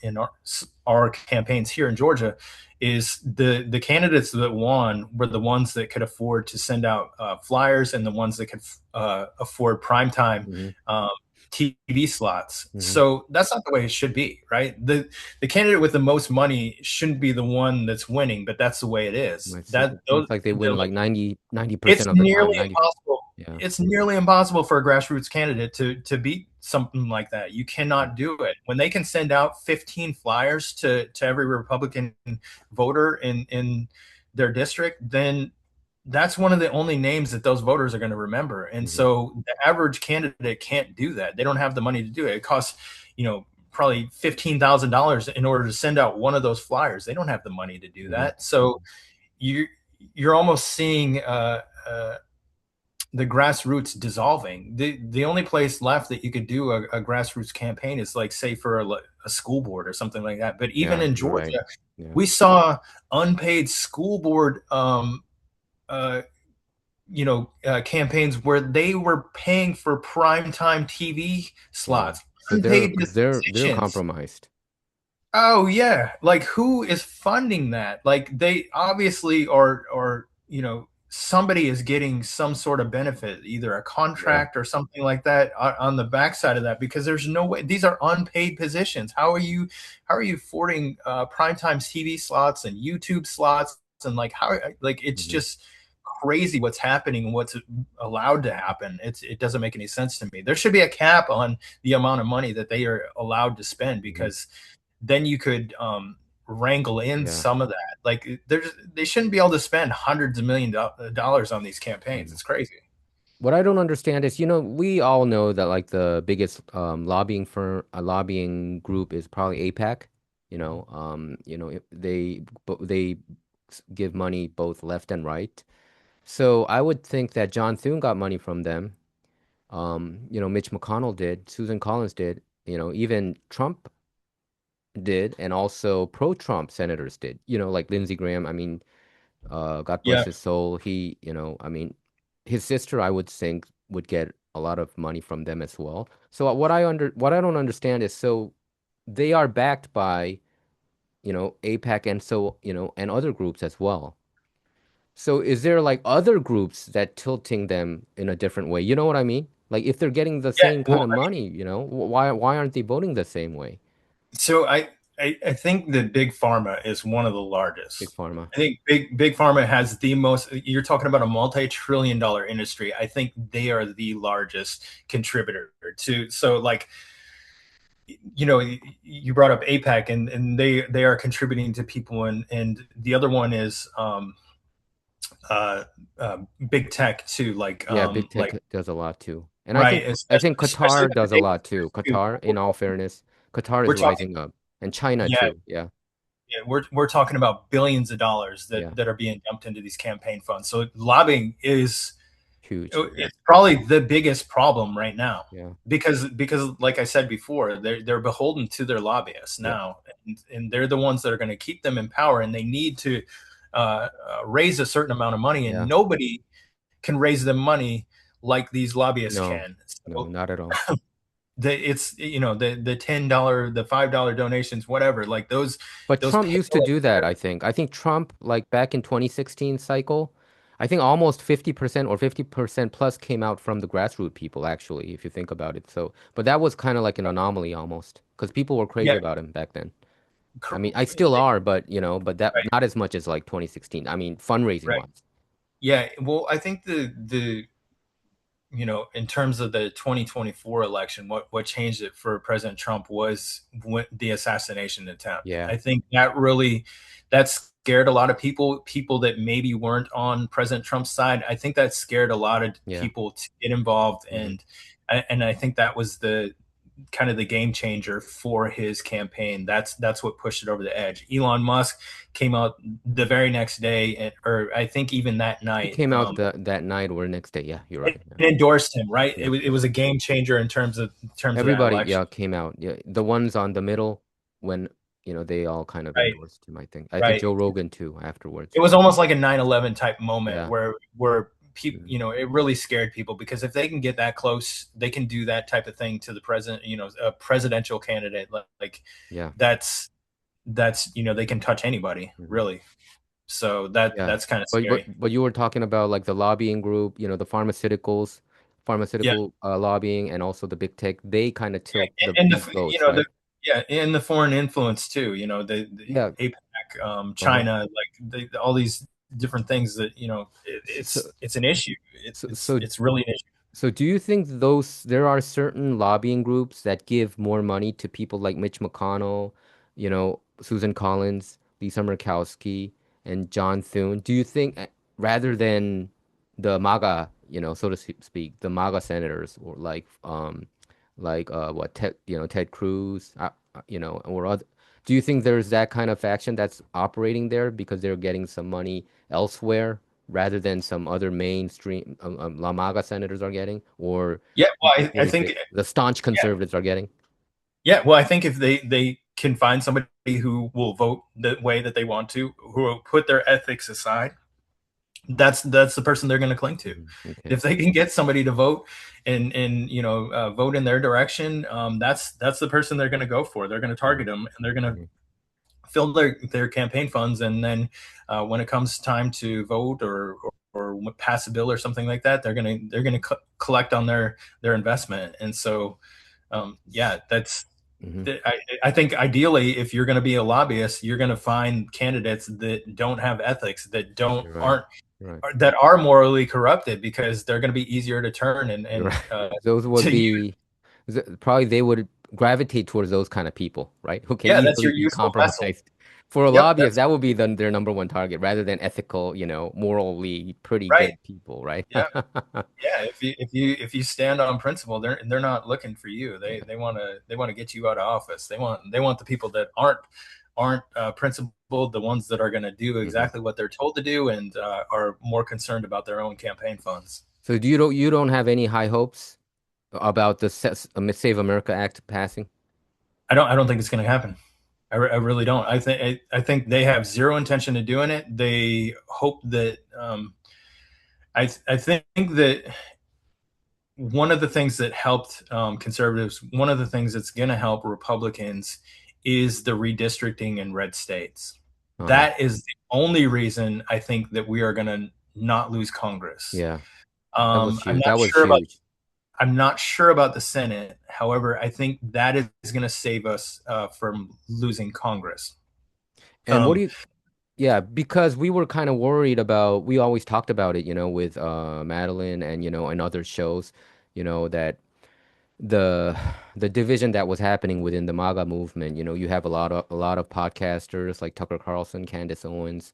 our campaigns here in Georgia, is the candidates that won were the ones that could afford to send out flyers, and the ones that could afford primetime Hmm. TV slots. Hmm. So that's not the way it should be, right? The candidate with the most money shouldn't be the one that's winning, but that's the way it is. It That those seems like they win like 90% it's of the time. nearly 90. impossible. Yeah. It's nearly impossible for a grassroots candidate to beat something like that. You cannot do it. When they can send out 15 flyers to every Republican voter in their district, then that's one of the only names that those voters are going to remember. And Hmm. so the average candidate can't do that. They don't have the money to do it. It costs, probably $15,000 in order to send out one of those flyers. They don't have the money to do Hmm. that. So you you're almost seeing the grassroots dissolving. The only place left that you could do a grassroots campaign is like say for a school board or something like that. But even Yeah, in you're right. Georgia, Yeah. we saw unpaid school board uh, campaigns where they were paying for primetime TV Wow. slots, So they're unpaid they're positions. compromised. Oh yeah, like who is funding that? Like they obviously are, somebody is getting some sort of benefit, either a Yeah. contract or something like that on the backside of that, because there's no way these are unpaid positions. How are you affording primetime TV slots and YouTube slots, and like it's Hmm. just crazy what's happening and what's allowed to happen. It doesn't make any sense to me. There should be a cap on the amount of money that they are allowed to spend, Hmm. because then you could wrangle in Yeah. some of that. Like they shouldn't be able to spend hundreds of dollars on these campaigns. Yeah. It's crazy. What I don't understand is, we all know that like the biggest lobbying group is probably APAC. They give money both left and right. So I would think that John Thune got money from them. Mitch McConnell did, Susan Collins did, even Trump did, and also pro-Trump senators did. Like Lindsey Graham. I mean, God bless Yeah. his soul. I mean, his sister, I would think, would get a lot of money from them as well. So what I don't understand is, so they are backed by, APAC, and and other groups as well. So is there like other groups that tilting them in a different way? You know what I mean? Like if they're getting the Yeah. same kind Well, of money, why aren't they voting the same way? so I think that big pharma is one of the Big largest. Pharma. I think big pharma has the most. You're talking about a multi-trillion-dollar industry. I think they are the largest contributor to. So like, you brought up APAC, and they are contributing to people, and the other one is uh, big tech too, Yeah, big tech like does a lot too. And I right, think I think especially Qatar with the does a data lot too. centers too. Qatar, in all fairness, Qatar We're is talking, rising up. And China yeah, too. Yeah. yeah, we're talking about billions of dollars Yeah. that are being dumped into these campaign funds. So lobbying is Huge. it's probably the biggest problem right now Yeah. because like I said before, they're beholden to their lobbyists Yep. now, and they're the ones that are going to keep them in power, and they need to raise a certain amount of money, and Yeah. nobody can raise the money like these lobbyists No. can. No, So not at all. it's the $10, the $5 donations, whatever, like But those Trump pale used to in do that, comparison. I think. I think Trump, like back in 2016 cycle, I think almost 50% or 50% plus came out from the grassroots people, actually, if you think about it. So, but that was kind of like an anomaly almost, because people were crazy Yeah, about him back then. I cor- mean, I still are, but but that right, not as much as like 2016. I mean, fundraising right. wise. Yeah, well, I think the in terms of the 2024 election, what changed it for President Trump was the assassination attempt. Yeah. I think that scared a lot of people that maybe weren't on President Trump's side. I think that scared a lot of Yeah. people to get involved, Hmm. and I think that was the kind of the game changer for his campaign. That's what pushed it over the edge. Elon Musk came out the very next day, or I think even that He night, came out that night or next day. Yeah, you're and right. Yeah. endorsed him. Right, Yeah. it was a game changer in terms of that Everybody, election. yeah, came out. Yeah. The ones on the middle when, they all kind of Right, endorsed him, I think. I think right. Joe Rogan too afterwards. It was almost like a 9/11 type moment Yeah. where people, Mhm. it really scared people because if they can get that close, they can do that type of thing to the president, a presidential candidate. Like Yeah. that's they can touch anybody Mhm. really. So that Yeah. that's kind of But scary. you were talking about like the lobbying group, the Yeah, pharmaceutical lobbying, and also the big tech. They kind of tilt and these votes, right? and the foreign influence too. The Yeah. APEC, Uh-huh. China, like all these different things that So, it's an issue. so, so It's really an issue. So do you think there are certain lobbying groups that give more money to people like Mitch McConnell, Susan Collins, Lisa Murkowski, and John Thune? Do you think rather than the MAGA, so to speak, the MAGA senators or what Ted Cruz, or other, do you think there's that kind of faction that's operating there because they're getting some money elsewhere rather than some other mainstream La Maga senators are getting, or Yeah, well, what I do you think think the staunch conservatives are getting? yeah, well, I think if they can find somebody who will vote the way that they want to, who will put their ethics aside, that's the person they're going to cling to. Mhm. Okay. If they can get somebody to vote and vote in their direction, that's the person they're going to go for. They're going to Mhm. target them, and they're going to Mhm. fill their campaign funds, and then when it comes time to vote or pass a bill or something like that, they're gonna collect on their investment. And so yeah, Mhm. I think ideally, if you're going to be a lobbyist, you're going to find candidates that don't have ethics, that don't You're right. aren't You're right. that are morally corrupted, because they're going to be easier to turn You're and right. Those would to use. be probably they would gravitate towards those kind of people, right? Who can Yeah, that's easily your be useful vessel. compromised. For a Yep, lobbyist, that's that would be their number one target rather than ethical, morally pretty right. good people, right? Yeah, yeah. If you stand on principle, they're not looking for you. Yeah. They want to get you out of office. They want the people that aren't principled, the ones that are going to do Hmm. exactly what they're told to do, and are more concerned about their own campaign funds. So do you don't have any high hopes about the Save America Act passing? I don't think it's going to happen. I really don't. I think they have zero intention of doing it. They hope that I think that one of the things that helped conservatives, one of the things that's going to help Republicans is the redistricting in red states. Uh-huh. That is the only reason I think that we are going to not lose Congress. Yeah, that was I'm huge. not That was sure about huge. I'm not sure about the Senate. However, I think that is going to save us from losing Congress. And what do Um, you Yeah, because we were kind of worried about, we always talked about it, with Madeline and, and other shows, that the the division that was happening within the MAGA movement, you have a lot of podcasters like Tucker Carlson, Candace Owens,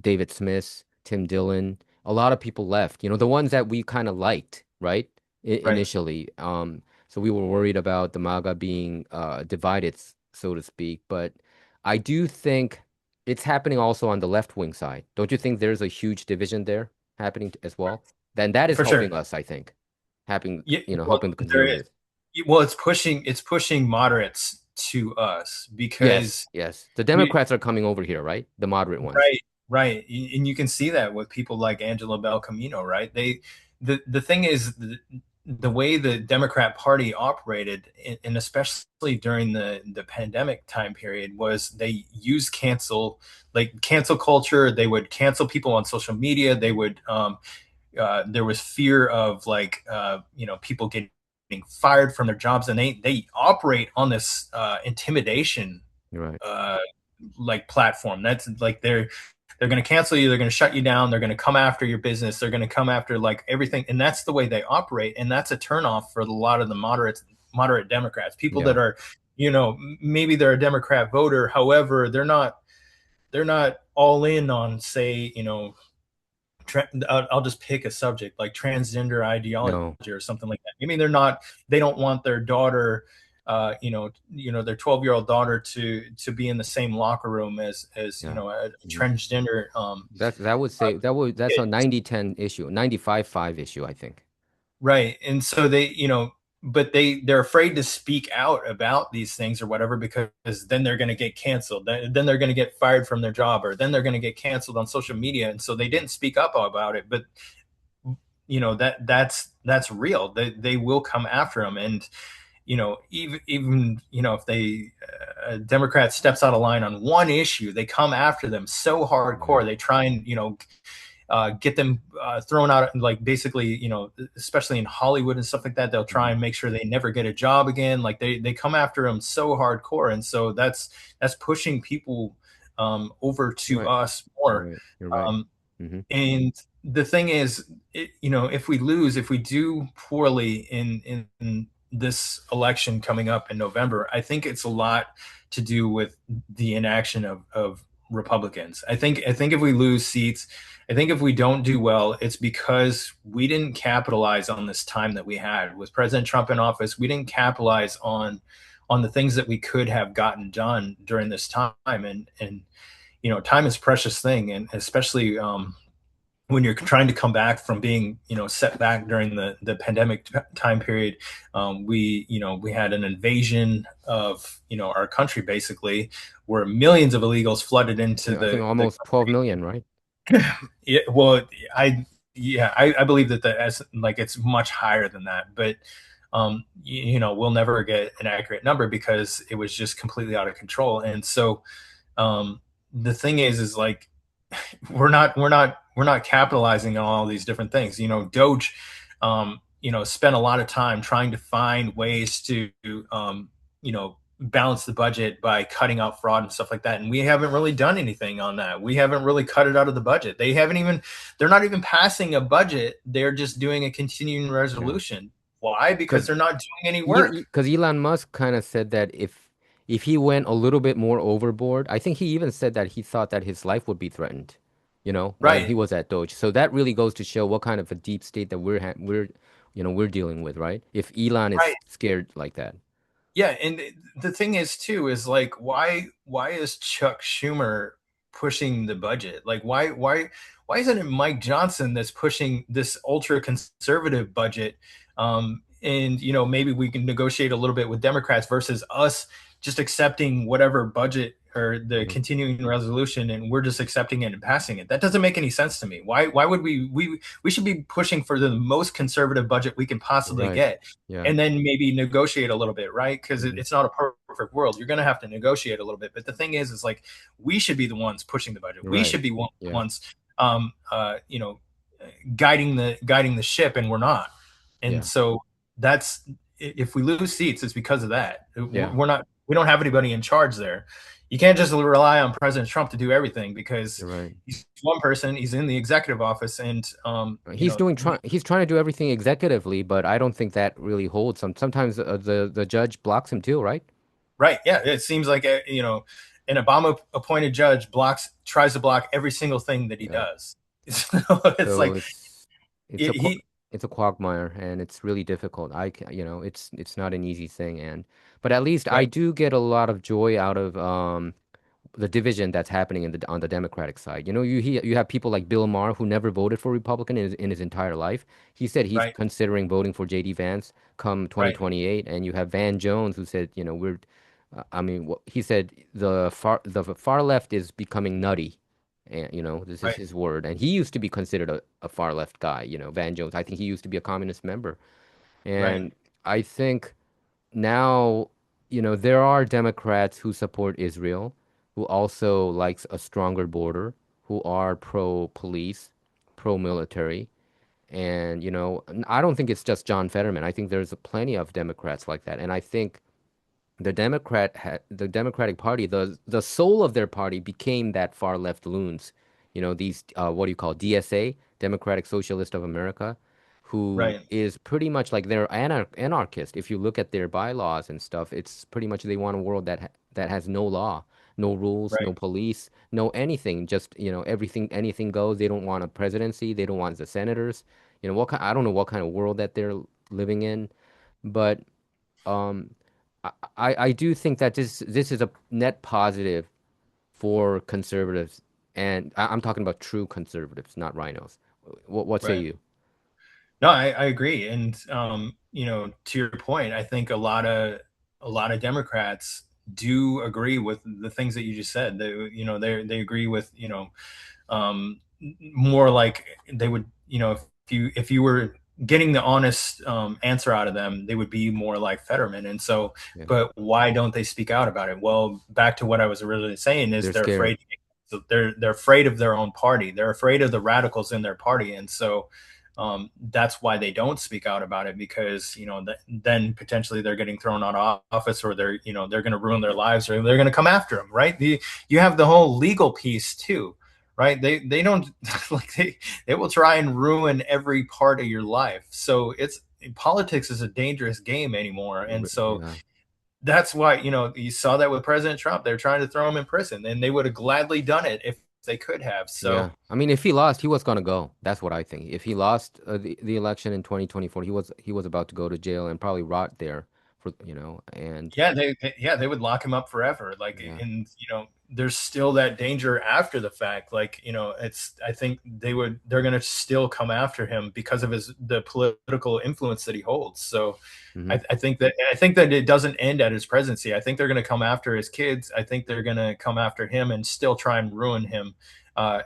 David Smith, Tim Dillon. A lot of people left, the ones that we kind of liked, right? right. Initially. So we were worried about the MAGA being divided, so to speak. But I do think it's happening also on the left wing side. Don't you think there's a huge division there happening as well? Then that is For sure. helping us, I think helping Yeah, well, helping the there is. conservatives. Well, it's pushing moderates to us Yes, because yes. The we Democrats are coming over here, right? The moderate ones. right, right, and you can see that with people like Angela Bel Camino, right? The thing is the way the Democrat Party operated, and especially during the pandemic time period, was they used cancel culture. They would cancel people on social media. They would there was fear of people getting fired from their jobs, and they operate on this intimidation You're right. uh, platform. That's like they're going to cancel you, they're going to shut you down, they're going to come after your business, they're going to come after like everything, and that's the way they operate, and that's a turnoff for a lot of the moderate Democrats, people Yeah. that are maybe they're a Democrat voter, however they're not all in on, say, I'll just pick a subject like transgender ideology No. or something like that. I mean, they don't want their daughter, their 12-year-old daughter to be in the same locker room as Yeah. a Hmm. transgender That would say that's kid. a 90-10 issue, 95-5 issue, I think. Right. And so but they're afraid to speak out about these things or whatever, because then they're going to get canceled. Then they're going to get fired from their job, or then they're going to get canceled on social media. And so they didn't speak up about it. But that's real. They will come after them, and even if they a Democrat steps out of line on one issue, they come after them so Yeah. hardcore. They try and get them thrown out, like basically, especially in Hollywood and stuff like that. They'll try Hmm. and make sure they never get a job again. Like they come after them so hardcore, and so that's pushing people over You're to right. us You're more. right. You're right. Um, Hmm. and the thing is, if we lose, if we do poorly in this election coming up in November, I think it's a lot to do with the inaction of Republicans. I think if we lose seats, I think if we don't do well, it's because we didn't capitalize on this time that we had with President Trump in office. We didn't capitalize on the things that we could have gotten done during this time, and time is a precious thing, and especially when you're trying to come back from being set back during the pandemic time period. We had an invasion of our country, basically, where millions of illegals flooded into Yeah, I think the almost 12 million, right? yeah, well, I believe that as like it's much higher than that, but we'll never get an accurate number because it was just completely out of control. And so the thing is like we're not capitalizing on all these different things. Doge, spent a lot of time trying to find ways to, balance the budget by cutting out fraud and stuff like that. And we haven't really done anything on that. We haven't really cut it out of the budget. They're not even passing a budget. They're just doing a continuing Yeah. resolution. Why? Because Because they're not doing any work. Elon Musk kind of said that if he went a little bit more overboard, I think he even said that he thought that his life would be threatened, when Right. he was at Doge. So that really goes to show what kind of a deep state that we're dealing with, right? If Elon is Right. scared like that. Yeah, and the thing is too is like why is Chuck Schumer pushing the budget? Like why isn't it Mike Johnson that's pushing this ultra conservative budget? And maybe we can negotiate a little bit with Democrats versus us just accepting whatever budget or the Mhm. continuing resolution, and we're just accepting it and passing it. That doesn't make any sense to me. Why would we should be pushing for the most conservative budget we can possibly Right. get, Yeah. and then maybe negotiate a little bit, right? Because Hmm. it's not a perfect world. You're going to have to negotiate a little bit. But the thing is like we should be the ones pushing the budget. We Right. should be the Yeah. ones, um, uh, you know, guiding the ship, and we're not. And Yeah. so that's if we lose seats, it's because of that. Yeah. We're not. We don't have anybody in charge there. You can't just rely on President Trump to do everything because You're right. he's one person. He's in the executive office, and He's trying to do everything executively, but I don't think that really holds. Sometimes the judge blocks him too, right? right, yeah, it seems like an Obama appointed judge tries to block every single thing that he Yeah. does. It's So like it's a he it's a quagmire, and it's really difficult. It's not an easy thing, and but at least I right, do get a lot of joy out of the division that's happening on the Democratic side. You have people like Bill Maher who never voted for Republican in his entire life. He said he's right, considering voting for J.D. Vance come right, 2028, and you have Van Jones who said, I mean, he said the far left is becoming nutty. And this is right, his word. And he used to be considered a far left guy, Van Jones. I think he used to be a communist member. right, And I think now, there are Democrats who support Israel, who also likes a stronger border, who are pro-police, pro-military. And, I don't think it's just John Fetterman. I think there's plenty of Democrats like that. And I think the Democratic Party, the soul of their party became that far left loons. These what do you call DSA, Democratic Socialist of America, who right, is pretty much like they're anarchist. If you look at their bylaws and stuff, it's pretty much they want a world that has no law, no rules, no right, police, no anything. Just everything, anything goes. They don't want a presidency. They don't want the senators. I don't know what kind of world that they're living in, but um. I do think that this is a net positive for conservatives, and I'm talking about true conservatives, not rhinos. What say right. you? No, I agree, and to your point, I think a lot of Democrats do agree with the things that you just said. They agree with more like they would if you were getting the honest answer out of them, they would be more like Fetterman. And so, Yeah, but why don't they speak out about it? Well, back to what I was originally saying is they're they're scared. afraid. They're afraid of their own party. They're afraid of the radicals in their party, and so that's why they don't speak out about it, because then potentially they're getting thrown out of office, or they're going to ruin their lives, or they're going to come after them. Right? You have the whole legal piece too, right? They don't like they will try and ruin every part of your life. So it's politics is a dangerous game anymore, and so Yeah, that's why you saw that with President Trump. They're trying to throw him in prison, and they would have gladly done it if they could have. yeah. So I mean, if he lost, he was gonna go. That's what I think. If he lost the election in 2024, he was about to go to jail and probably rot there and yeah, they would lock him up forever. Like, yeah. and there's still that danger after the fact. Like, I think they're gonna still come after him because of the political influence that he holds. So Hmm. I think that it doesn't end at his presidency. I think they're gonna come after his kids. I think they're gonna come after him and still try and ruin him,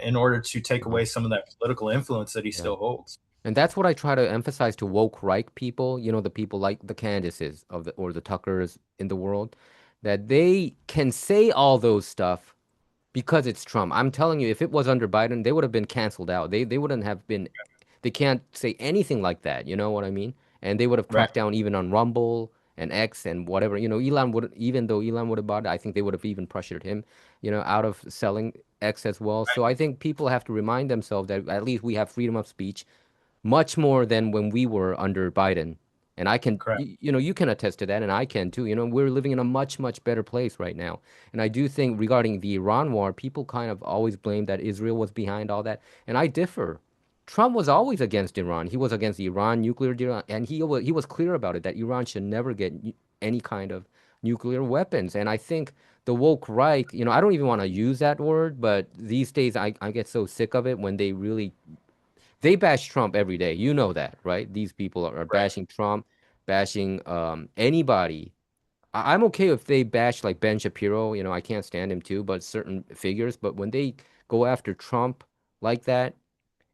in order to take Yeah, away some of that political influence that he yeah. still holds. And that's what I try to emphasize to woke right people, the people like the Candaces or the Tuckers in the world, that they can say all those stuff because it's Trump. I'm telling you, if it was under Biden, they would have been canceled out. They wouldn't have been, they can't say anything like that. You know what I mean? And they would have Right. cracked down even on Rumble and X and whatever. Even though Elon would have bought it, I think they would have even pressured him, out of selling X as well. So I think people have to remind themselves that at least we have freedom of speech much more than when we were under Biden. And I can, Correct. you can attest to that, and I can too. We're living in a much, much better place right now. And I do think regarding the Iran war, people kind of always blame that Israel was behind all that. And I differ. Trump was always against Iran. He was against Iran nuclear deal, and he was clear about it that Iran should never get any kind of nuclear weapons. And I think the woke right, I don't even want to use that word, but these days I get so sick of it when they bash Trump every day. You know that, right? These people are Right. bashing Trump, bashing anybody. I'm okay if they bash like Ben Shapiro. I can't stand him too, but certain figures. But when they go after Trump like that,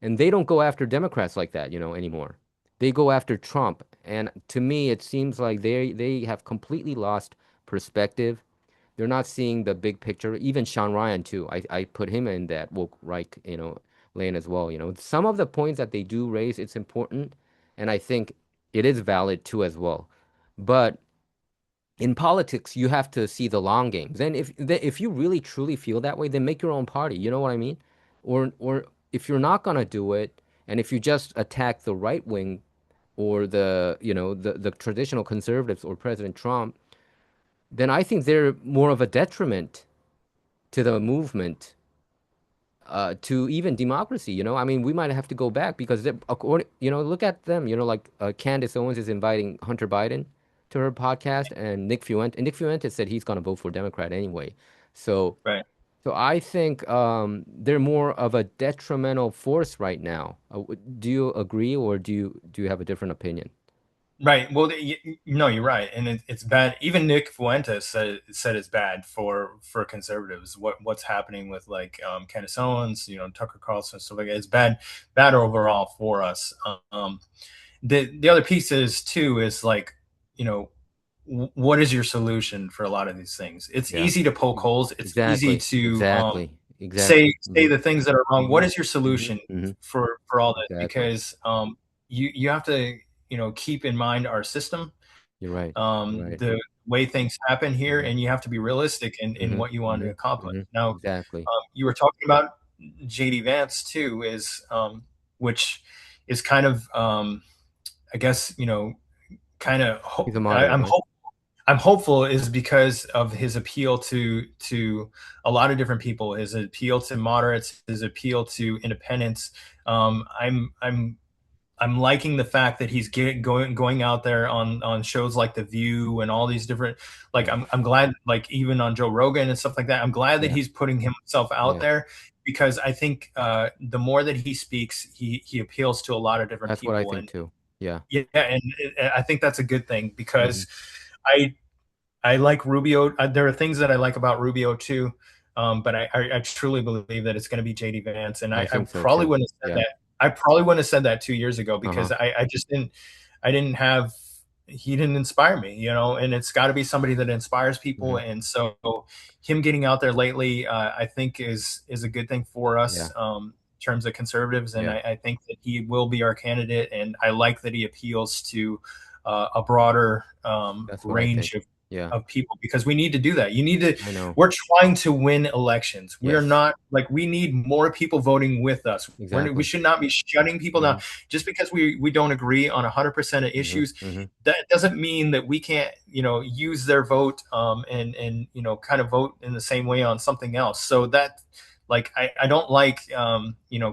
and they don't go after Democrats like that, anymore. They go after Trump. And to me, it seems like they have completely lost perspective. They're not seeing the big picture. Even Sean Ryan too. I put him in that woke right, lane as well. Some of the points that they do raise, it's important, and I think it is valid too as well. But in politics, you have to see the long games. And if you really truly feel that way, then make your own party. You know what I mean? Or if you're not gonna do it, and if you just attack the right wing or the traditional conservatives or President Trump, then I think they're more of a detriment to the movement, to even democracy. I mean, we might have to go back because according, look at them. Like Candace Owens is inviting Hunter Biden to her podcast, and Nick Fuentes said he's going to vote for Democrat anyway. So, Right. so I think they're more of a detrimental force right now. Do you agree, or do you have a different opinion? Right. Well, no, you're right, and it's bad. Even Nick Fuentes said it's bad for conservatives. What's happening with like Candace Owens, Tucker Carlson, stuff like that. It's bad overall for us. The other piece is too is like, you know, what is your solution for a lot of these things? It's Yeah, easy to poke holes. It's easy exactly, to exactly, say exactly. the things that are wrong. What Hmm is your hmm solution hmm for all this? Exactly. Because you have to keep in mind our system, You're right. You're right. the way things happen here, Hmm and you have to be realistic in hmm what you want to accomplish. hmm Now, Exactly. you were talking about JD Vance too, is which is kind of I guess kind of He's a moderate, I'm right? hopeful is because of his appeal to a lot of different people, his appeal to moderates, his appeal to independents. I'm liking the fact that he's going out there on shows like The View and all these different, like Yeah. I'm glad, like even on Joe Rogan and stuff like that. I'm glad that Yeah. he's putting himself out Yeah. there, because I think the more that he speaks, he appeals to a lot of different That's what I people. think And too. Yeah. yeah, and I think that's a good thing, hmm because I I like Rubio. There are things that I like about Rubio too, but I truly believe that it's going to be JD Vance, and I I think so probably too. wouldn't have said Yeah. that. I probably wouldn't have said that 2 years ago, because Uh-huh. I just didn't. I didn't have. He didn't inspire me, and it's got to be somebody that inspires people. hmm And so, him getting out there lately, I think is a good thing for us. Yeah. In terms of conservatives, and Yeah. I think that he will be our candidate, and I like that he appeals to a broader That's what I range think. Yeah. of people, because we need to do that. You need to, I know. we're trying to win elections. We are Yes. not, like, we need more people voting with us. We Exactly. should not be shutting people down hmm just because we don't agree on 100% of hmm issues. hmm That doesn't mean that we can't, use their vote, and kind of vote in the same way on something else. So that, like, I don't like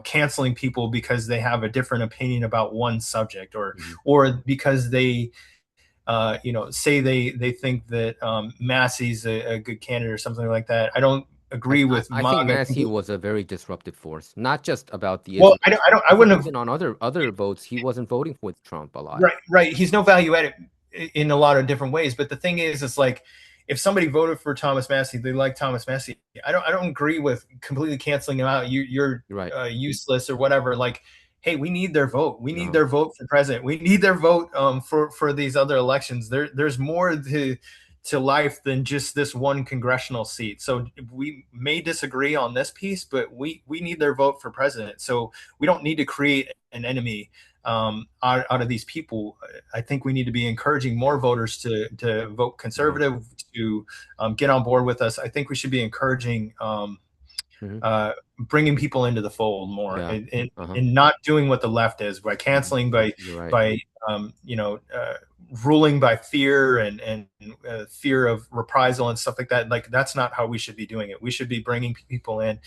canceling people because they have a different opinion about one subject, hmm or because they say they think that Massey's a good candidate or something like that. I don't I, agree I with I think Maga. Massey was a very disruptive force, not just about the Well, Israel stuff. I I think wouldn't have. even on other votes, he wasn't voting with Trump a lot. Right. He's no value added in a lot of different ways. But the thing is, it's like, if somebody voted for Thomas Massey, they like Thomas Massey. I don't agree with completely canceling him out. You're You're right. useless or whatever. Like, hey, we need their vote. We need No. their vote for president. We need their vote for these other elections. There's more to life than just this one congressional seat. So we may disagree on this piece, but we need their vote for president. So we don't need to create an enemy out of these people. I think we need to be encouraging more voters to vote hmm conservative, to get on board with us. I think we should be encouraging hmm bringing people into the fold more, Yeah. Uh-huh. and not doing what the left is, by canceling, You're right. by um, you know uh, ruling by fear, and fear of reprisal and stuff like that. Like, that's not how we should be doing it. We should be bringing people in.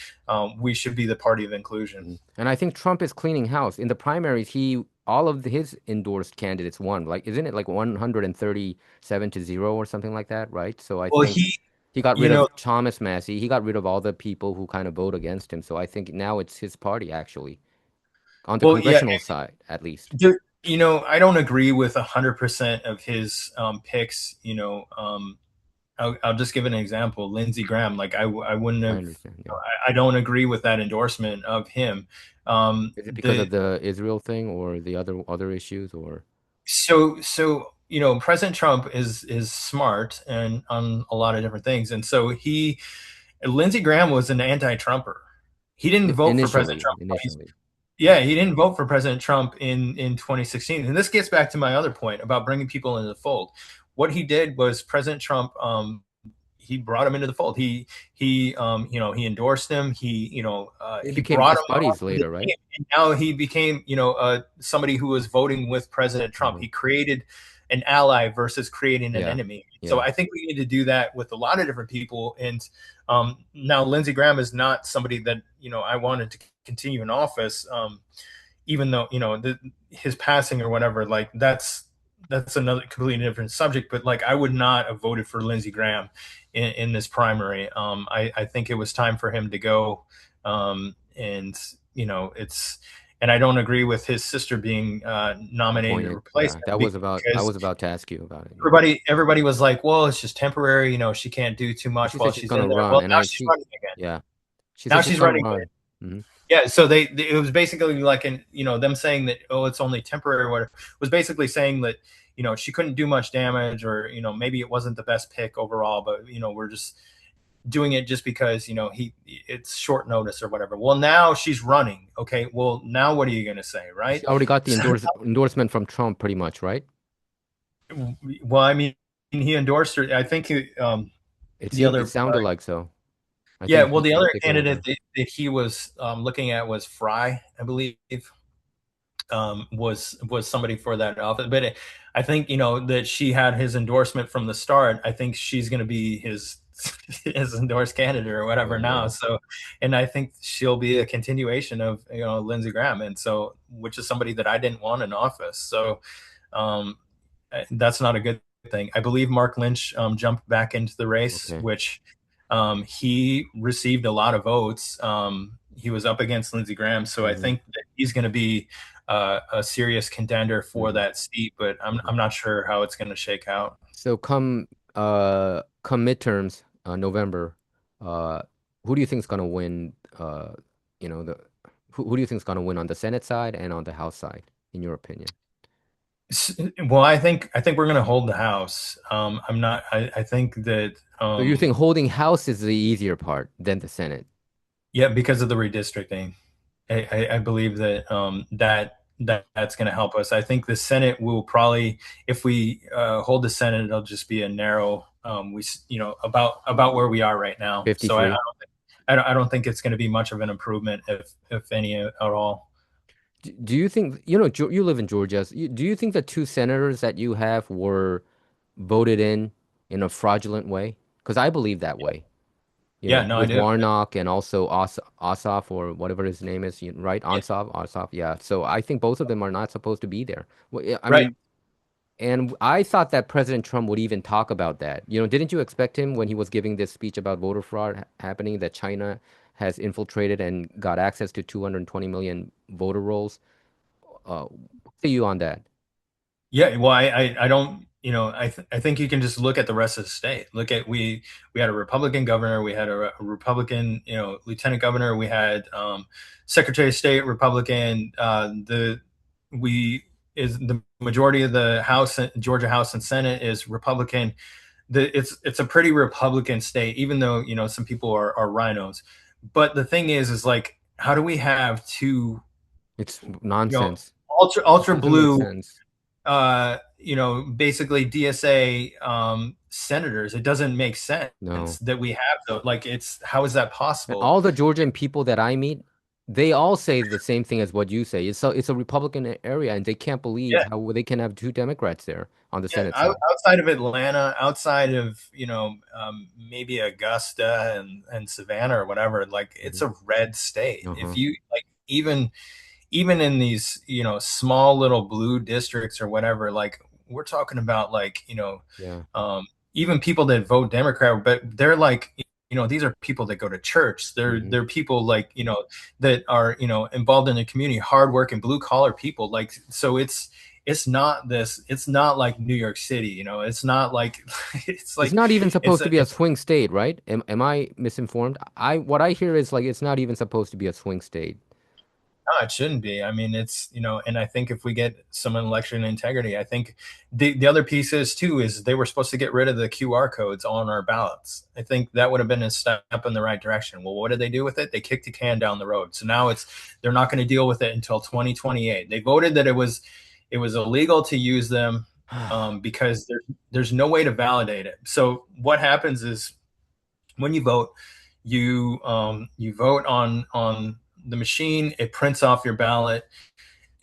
We should be the party of inclusion. And I think Trump is cleaning house. In the primaries, he all of his endorsed candidates won. Like, isn't it like 137-0 or something like that, right? So I Well, think he got you rid know, of Thomas Massey. He got rid of all the people who kind of vote against him. So I think now it's his party actually on the well, yeah, congressional side, at least. I don't agree with 100% of his picks. I'll just give an example. Lindsey Graham, like I wouldn't I have. understand. Yeah. I don't agree with that endorsement of him. Is it because The of the Israel thing or the other issues or? so President Trump is smart and on a lot of different things, and so Lindsey Graham was an anti-Trumper. He didn't vote for President Initially, Trump. initially. Yeah, he didn't vote for President Trump in 2016. And this gets back to my other point about bringing people into the fold. What he did was President Trump he brought him into the fold. He endorsed him. They He became brought him best buddies onto the later, right? team, and now he became somebody who was voting with President Trump. Uh-huh. He created an ally versus creating an Yeah, enemy. So yeah. I think we need to do that with a lot of different people. And now Lindsey Graham is not somebody that I wanted to continue in office, even though his passing or whatever. Like that's another completely different subject. But like I would not have voted for Lindsey Graham in this primary. I think it was time for him to go. And it's and I don't agree with his sister being nominated to Appointed. replace Yeah, him that was about. I because was about to ask you about it. Yeah, everybody was like, well, it's just temporary. She can't do too but much she while said she's she's gonna in there. run, Well, and now she's running again. yeah, she Now said she's she's gonna running. run. Hmm. Yeah, so it was basically like them saying that it's only temporary or whatever was basically saying that she couldn't do much damage or maybe it wasn't the best pick overall, but we're just doing it just because it's short notice or whatever. Well, now she's running. Okay, well now what are you gonna say, She right? already got the So, endorsement from Trump, pretty much, right? well, I mean, he endorsed her. I think It the seemed. It other sounded like so. I yeah, think well, the I other think it was candidate her. that he was looking at was Fry, I believe. Was somebody for that office. But I think that she had his endorsement from the start. I think she's going to be his his endorsed candidate or whatever Yeah, now. yeah. So, and I think she'll be a continuation of Lindsey Graham, and so which is somebody that I didn't want in office. So um, that's not a good thing. I believe Mark Lynch jumped back into the race, Okay. which he received a lot of votes. He was up against Lindsey Graham, so I Hmm. think that he's going to be a serious contender for Hmm. that seat. But Hmm. I'm not sure how it's going to shake out. So come midterms, November, uh, who do you think is gonna win? The who do you think is gonna win on the Senate side and on the House side, in your opinion? Well, I think we're going to hold the House. I'm not. I think that So you think holding House is the easier part than the Senate? yeah, because of the redistricting. I believe that that's going to help us. I think the Senate will probably, if we hold the Senate, it'll just be a narrow, about where we are right now. So 53. I don't think it's going to be much of an improvement, if any at all. Do you think, you live in Georgia, do you think the two senators that you have were voted in a fraudulent way? Because I believe that way. Yeah, no, I With do. Warnock and also Ossoff or whatever his name is, right? Yeah, Ossoff, yeah. So I think both of them are not supposed to be there. Well, yeah, I right. mean, and I thought that President Trump would even talk about that. Didn't you expect him when he was giving this speech about voter fraud happening, that China has infiltrated and got access to 220 million voter rolls? What say you on that? Yeah, well, I don't, I think you can just look at the rest of the state. Look at we had a Republican governor, we had a Republican, lieutenant governor, we had Secretary of State Republican. The we is the majority of the House, Georgia House and Senate is Republican. It's a pretty Republican state, even though some people are rhinos. But the thing is like, how do we have two, It's you know, nonsense. It ultra doesn't make blue sense. basically DSA senators? It doesn't make sense No. that we have those. Like, how is that And possible? all the Georgian people that I meet, they all say the same thing as what you say. It's a Republican area, and they can't believe Yeah, how they can have two Democrats there on the yeah. Senate side. Outside of Atlanta, outside of maybe Augusta and Savannah or whatever, like it's Mhm. a red state. If Uh-huh. you like, even even in these, small little blue districts or whatever, like we're talking about like, Yeah. even people that vote Democrat, but they're like, these are people that go to church. Hmm. They're people like, that are, involved in the community, hardworking, blue collar people. Like, so it's not like New York City, it's not like, It's not even it's supposed to be a swing state, right? Am I misinformed? What I hear is like it's not even supposed to be a swing state. no, it shouldn't be. I mean, it's, and I think if we get some election integrity, I think the other piece is too, is they were supposed to get rid of the QR codes on our ballots. I think that would have been a step in the right direction. Well, what did they do with it? They kicked the can down the road. So now they're not going to deal with it until 2028. They voted that it was illegal to use them, because there's no way to validate it. So what happens is when you vote, you vote on the machine. It prints off your ballot,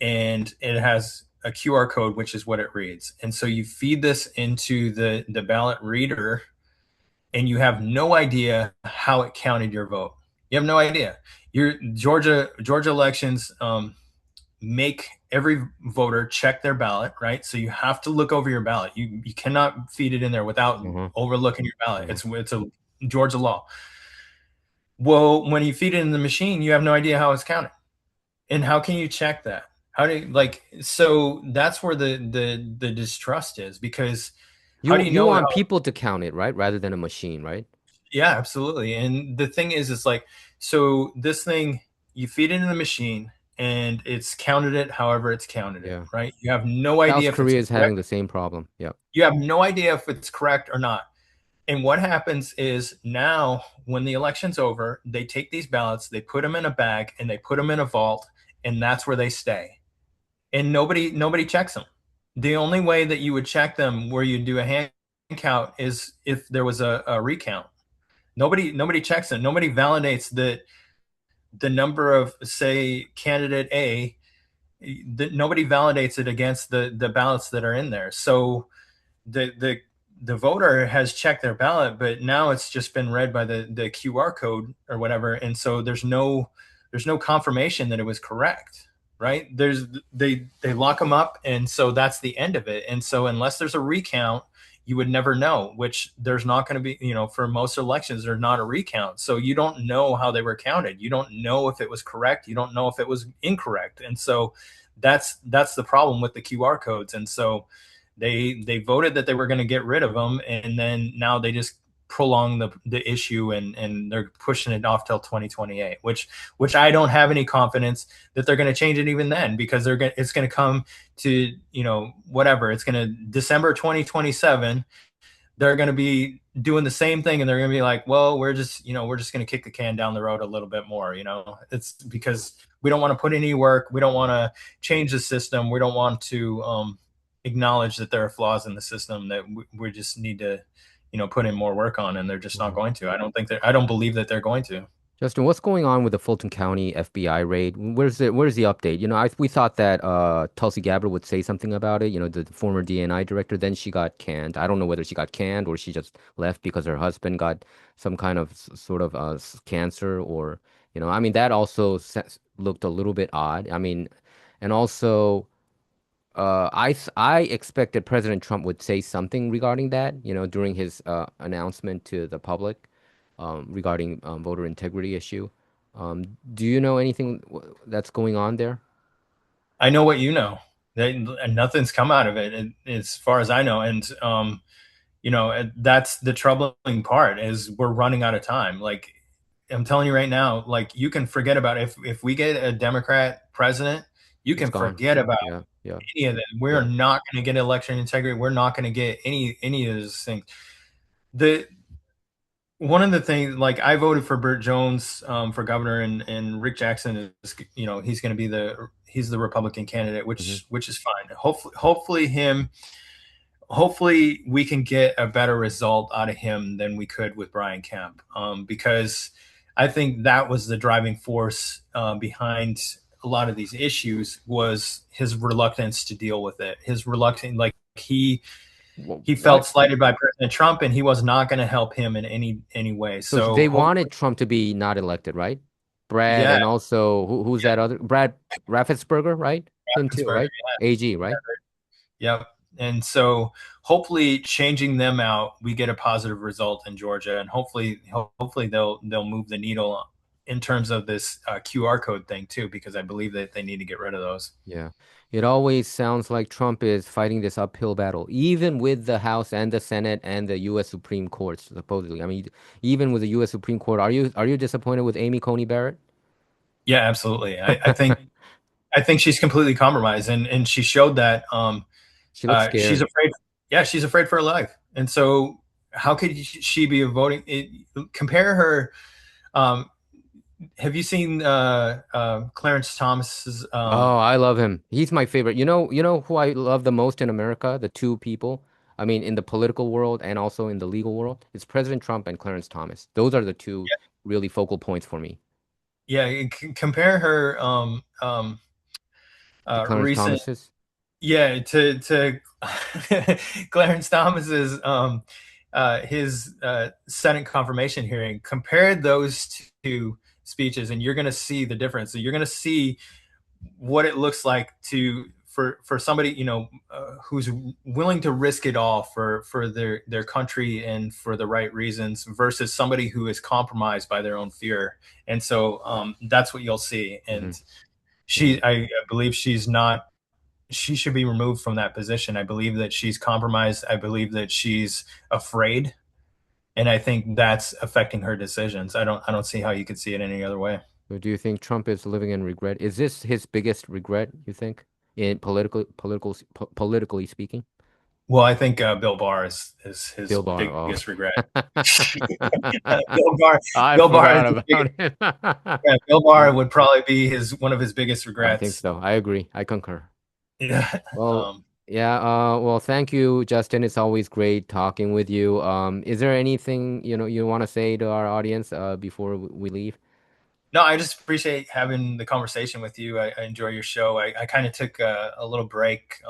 and it has a QR code, which is what it reads. And so you feed this into the ballot reader, and you have no idea how it counted your vote. You have no idea. Your Georgia elections, make every voter check their ballot, right? So you have to look over your ballot. You cannot feed it in there without Uh-huh. overlooking your ballot. Uh-huh. It's a Georgia law. Well, when you feed it in the machine, you have no idea how it's counted. And how can you check that? How do you, like, so that's where the distrust is, because how do you You know want how? people to count it, right? Rather than a machine, right? Yeah, absolutely. And the thing is, it's like, so this thing, you feed it in the machine, and it's counted it however it's counted it, Yeah. right? You have no South idea if it's Korea is correct. having the same problem. Yeah. You have no idea if it's correct or not. And what happens is now, when the election's over, they take these ballots, they put them in a bag, and they put them in a vault, and that's where they stay. And nobody checks them. The only way that you would check them where you do a hand count is if there was a recount. Nobody checks them. Nobody validates that the number of, say, candidate A, that nobody validates it against the ballots that are in there. So the voter has checked their ballot, but now it's just been read by the QR code or whatever, and so there's no confirmation that it was correct. Right? They lock them up, and so that's the end of it. And so unless there's a recount, you would never know. Which there's not going to be. For most elections, there's not a recount, so you don't know how they were counted. You don't know if it was correct. You don't know if it was incorrect, and so that's the problem with the QR codes. And so they voted that they were going to get rid of them, and then now they just prolong the issue, and they're pushing it off till 2028, which I don't have any confidence that they're going to change it even then, because it's going to come to, whatever, it's going to December 2027, they're going to be doing the same thing, and they're going to be like, well, we're just going to kick the can down the road a little bit more. It's because we don't want to put any work, we don't want to change the system, we don't want to acknowledge that there are flaws in the system that we just need to put in more work on, and they're just not Mhm. going to. I don't believe that they're going to. Justin, what's going on with the Fulton County FBI raid? Where's the update? We thought that Tulsi Gabbard would say something about it, the former DNI director, then she got canned. I don't know whether she got canned or she just left because her husband got some kind of sort of cancer or, that also looked a little bit odd. And also I expected President Trump would say something regarding that, during his announcement to the public regarding voter integrity issue. Um, do you know anything that's going on there? I know what you know. Nothing's come out of it, as far as I know. And that's the troubling part, is we're running out of time. Like, I'm telling you right now, like, you can forget about it. If we get a Democrat president, you It's can gone. forget about Yeah, yeah, any of that. We're yeah. not going to get election integrity. We're not going to get any of those things. The One of the things, like, I voted for Burt Jones for governor, and Rick Jackson is, he's going to be he's the Republican candidate, Hmm. which is fine. Hopefully we can get a better result out of him than we could with Brian Kemp, because I think that was the driving force behind a lot of these issues, was his reluctance to deal with it. His reluctance, like, he Why? felt slighted by President Trump, and he was not going to help him in any way. So So they wanted hopefully, Trump to be not elected, right? Brad, Yeah, and also who's yeah, that other Brad Raffensperger, right? Him too, Pittsburgh. right? AG, right? Yep. And so hopefully changing them out, we get a positive result in Georgia, and hopefully they'll move the needle in terms of this QR code thing too, because I believe that they need to get rid of those. Yeah. It always sounds like Trump is fighting this uphill battle, even with the House and the Senate and the U.S. Supreme Court, supposedly. I mean, even with the U.S. Supreme Court, are you disappointed with Amy Coney Barrett? Yeah, absolutely. I think she's completely compromised, and she showed that She looks she's scared. afraid. Yeah, she's afraid for her life, and so how could she be voting? Compare her. Um, have you seen Clarence Thomas's? Oh, I love him. He's my favorite. You know who I love the most in America? The two people. I mean, in the political world and also in the legal world, it's President Trump and Clarence Thomas. Those are the two really focal points for me. Yeah, compare her The Clarence recent, Thomases. yeah, to Clarence Thomas's his Senate confirmation hearing. Compare those two speeches, and you're going to see the difference. So you're going to see what it looks like to for somebody who's willing to risk it all for their country and for the right reasons versus somebody who is compromised by their own fear. And so that's what you'll see. Hmm. And Yeah. I believe she's not. She should be removed from that position. I believe that she's compromised. I believe that she's afraid, and I think that's affecting her decisions. I don't see how you could see it any other way. So do you think Trump is living in regret? Is this his biggest regret, you think, in politically speaking? Well, I think Bill Barr is his Bill Barr. Oh. biggest regret. Bill Barr, I Bill Barr is forgot the biggest, about him. yeah, Bill Barr would probably be his one of his biggest I think regrets. so. I agree. I concur. Yeah. Well, yeah, well, thank you, Justin. It's always great talking with you. Is there anything, you want to say to our audience before we leave? No, I just appreciate having the conversation with you. I enjoy your show. I kind of took a little break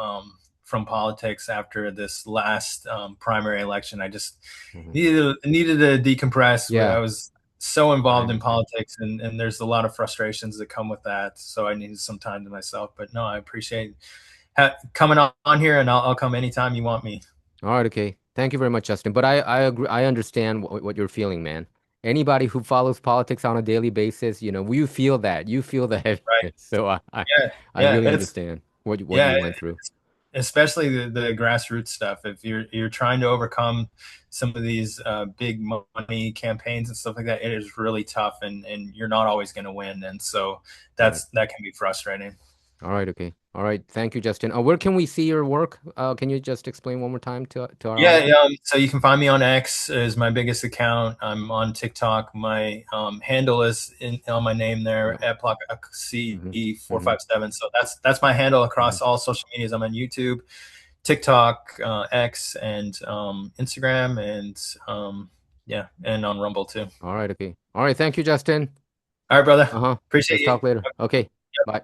from politics after this last primary election. I just Hmm. needed to decompress. I Yeah, was so I involved in understand. politics, and there's a lot of frustrations that come with that. So I needed some time to myself. But no, I appreciate coming on here, and I'll come anytime you want me. All right, okay. Thank you very much, Justin. But I agree. I understand what you're feeling, man. Anybody who follows politics on a daily basis, you feel that. You feel the Right? heaviness. So Yeah, I yeah. really It's understand what you yeah. went through. Especially the grassroots stuff. If you're trying to overcome some of these big money campaigns and stuff like that, it is really tough, and you're not always going to win, and so Right. that can be frustrating. All right, okay. All right. Thank you, Justin. Where can we see your work? Can you just explain one more time to our Yeah, audience? so you can find me on X is my biggest account. I'm on TikTok. My handle is on my name Yeah. there at Hmm. Hmm. CE457. So that's my handle Hmm. across all social medias. I'm on YouTube, TikTok, X, and Instagram, and yeah, and on Rumble too. All right, okay. All right. Thank you, Justin. All right, brother. Uh-huh. Appreciate Let's you. talk later. Okay. Bye.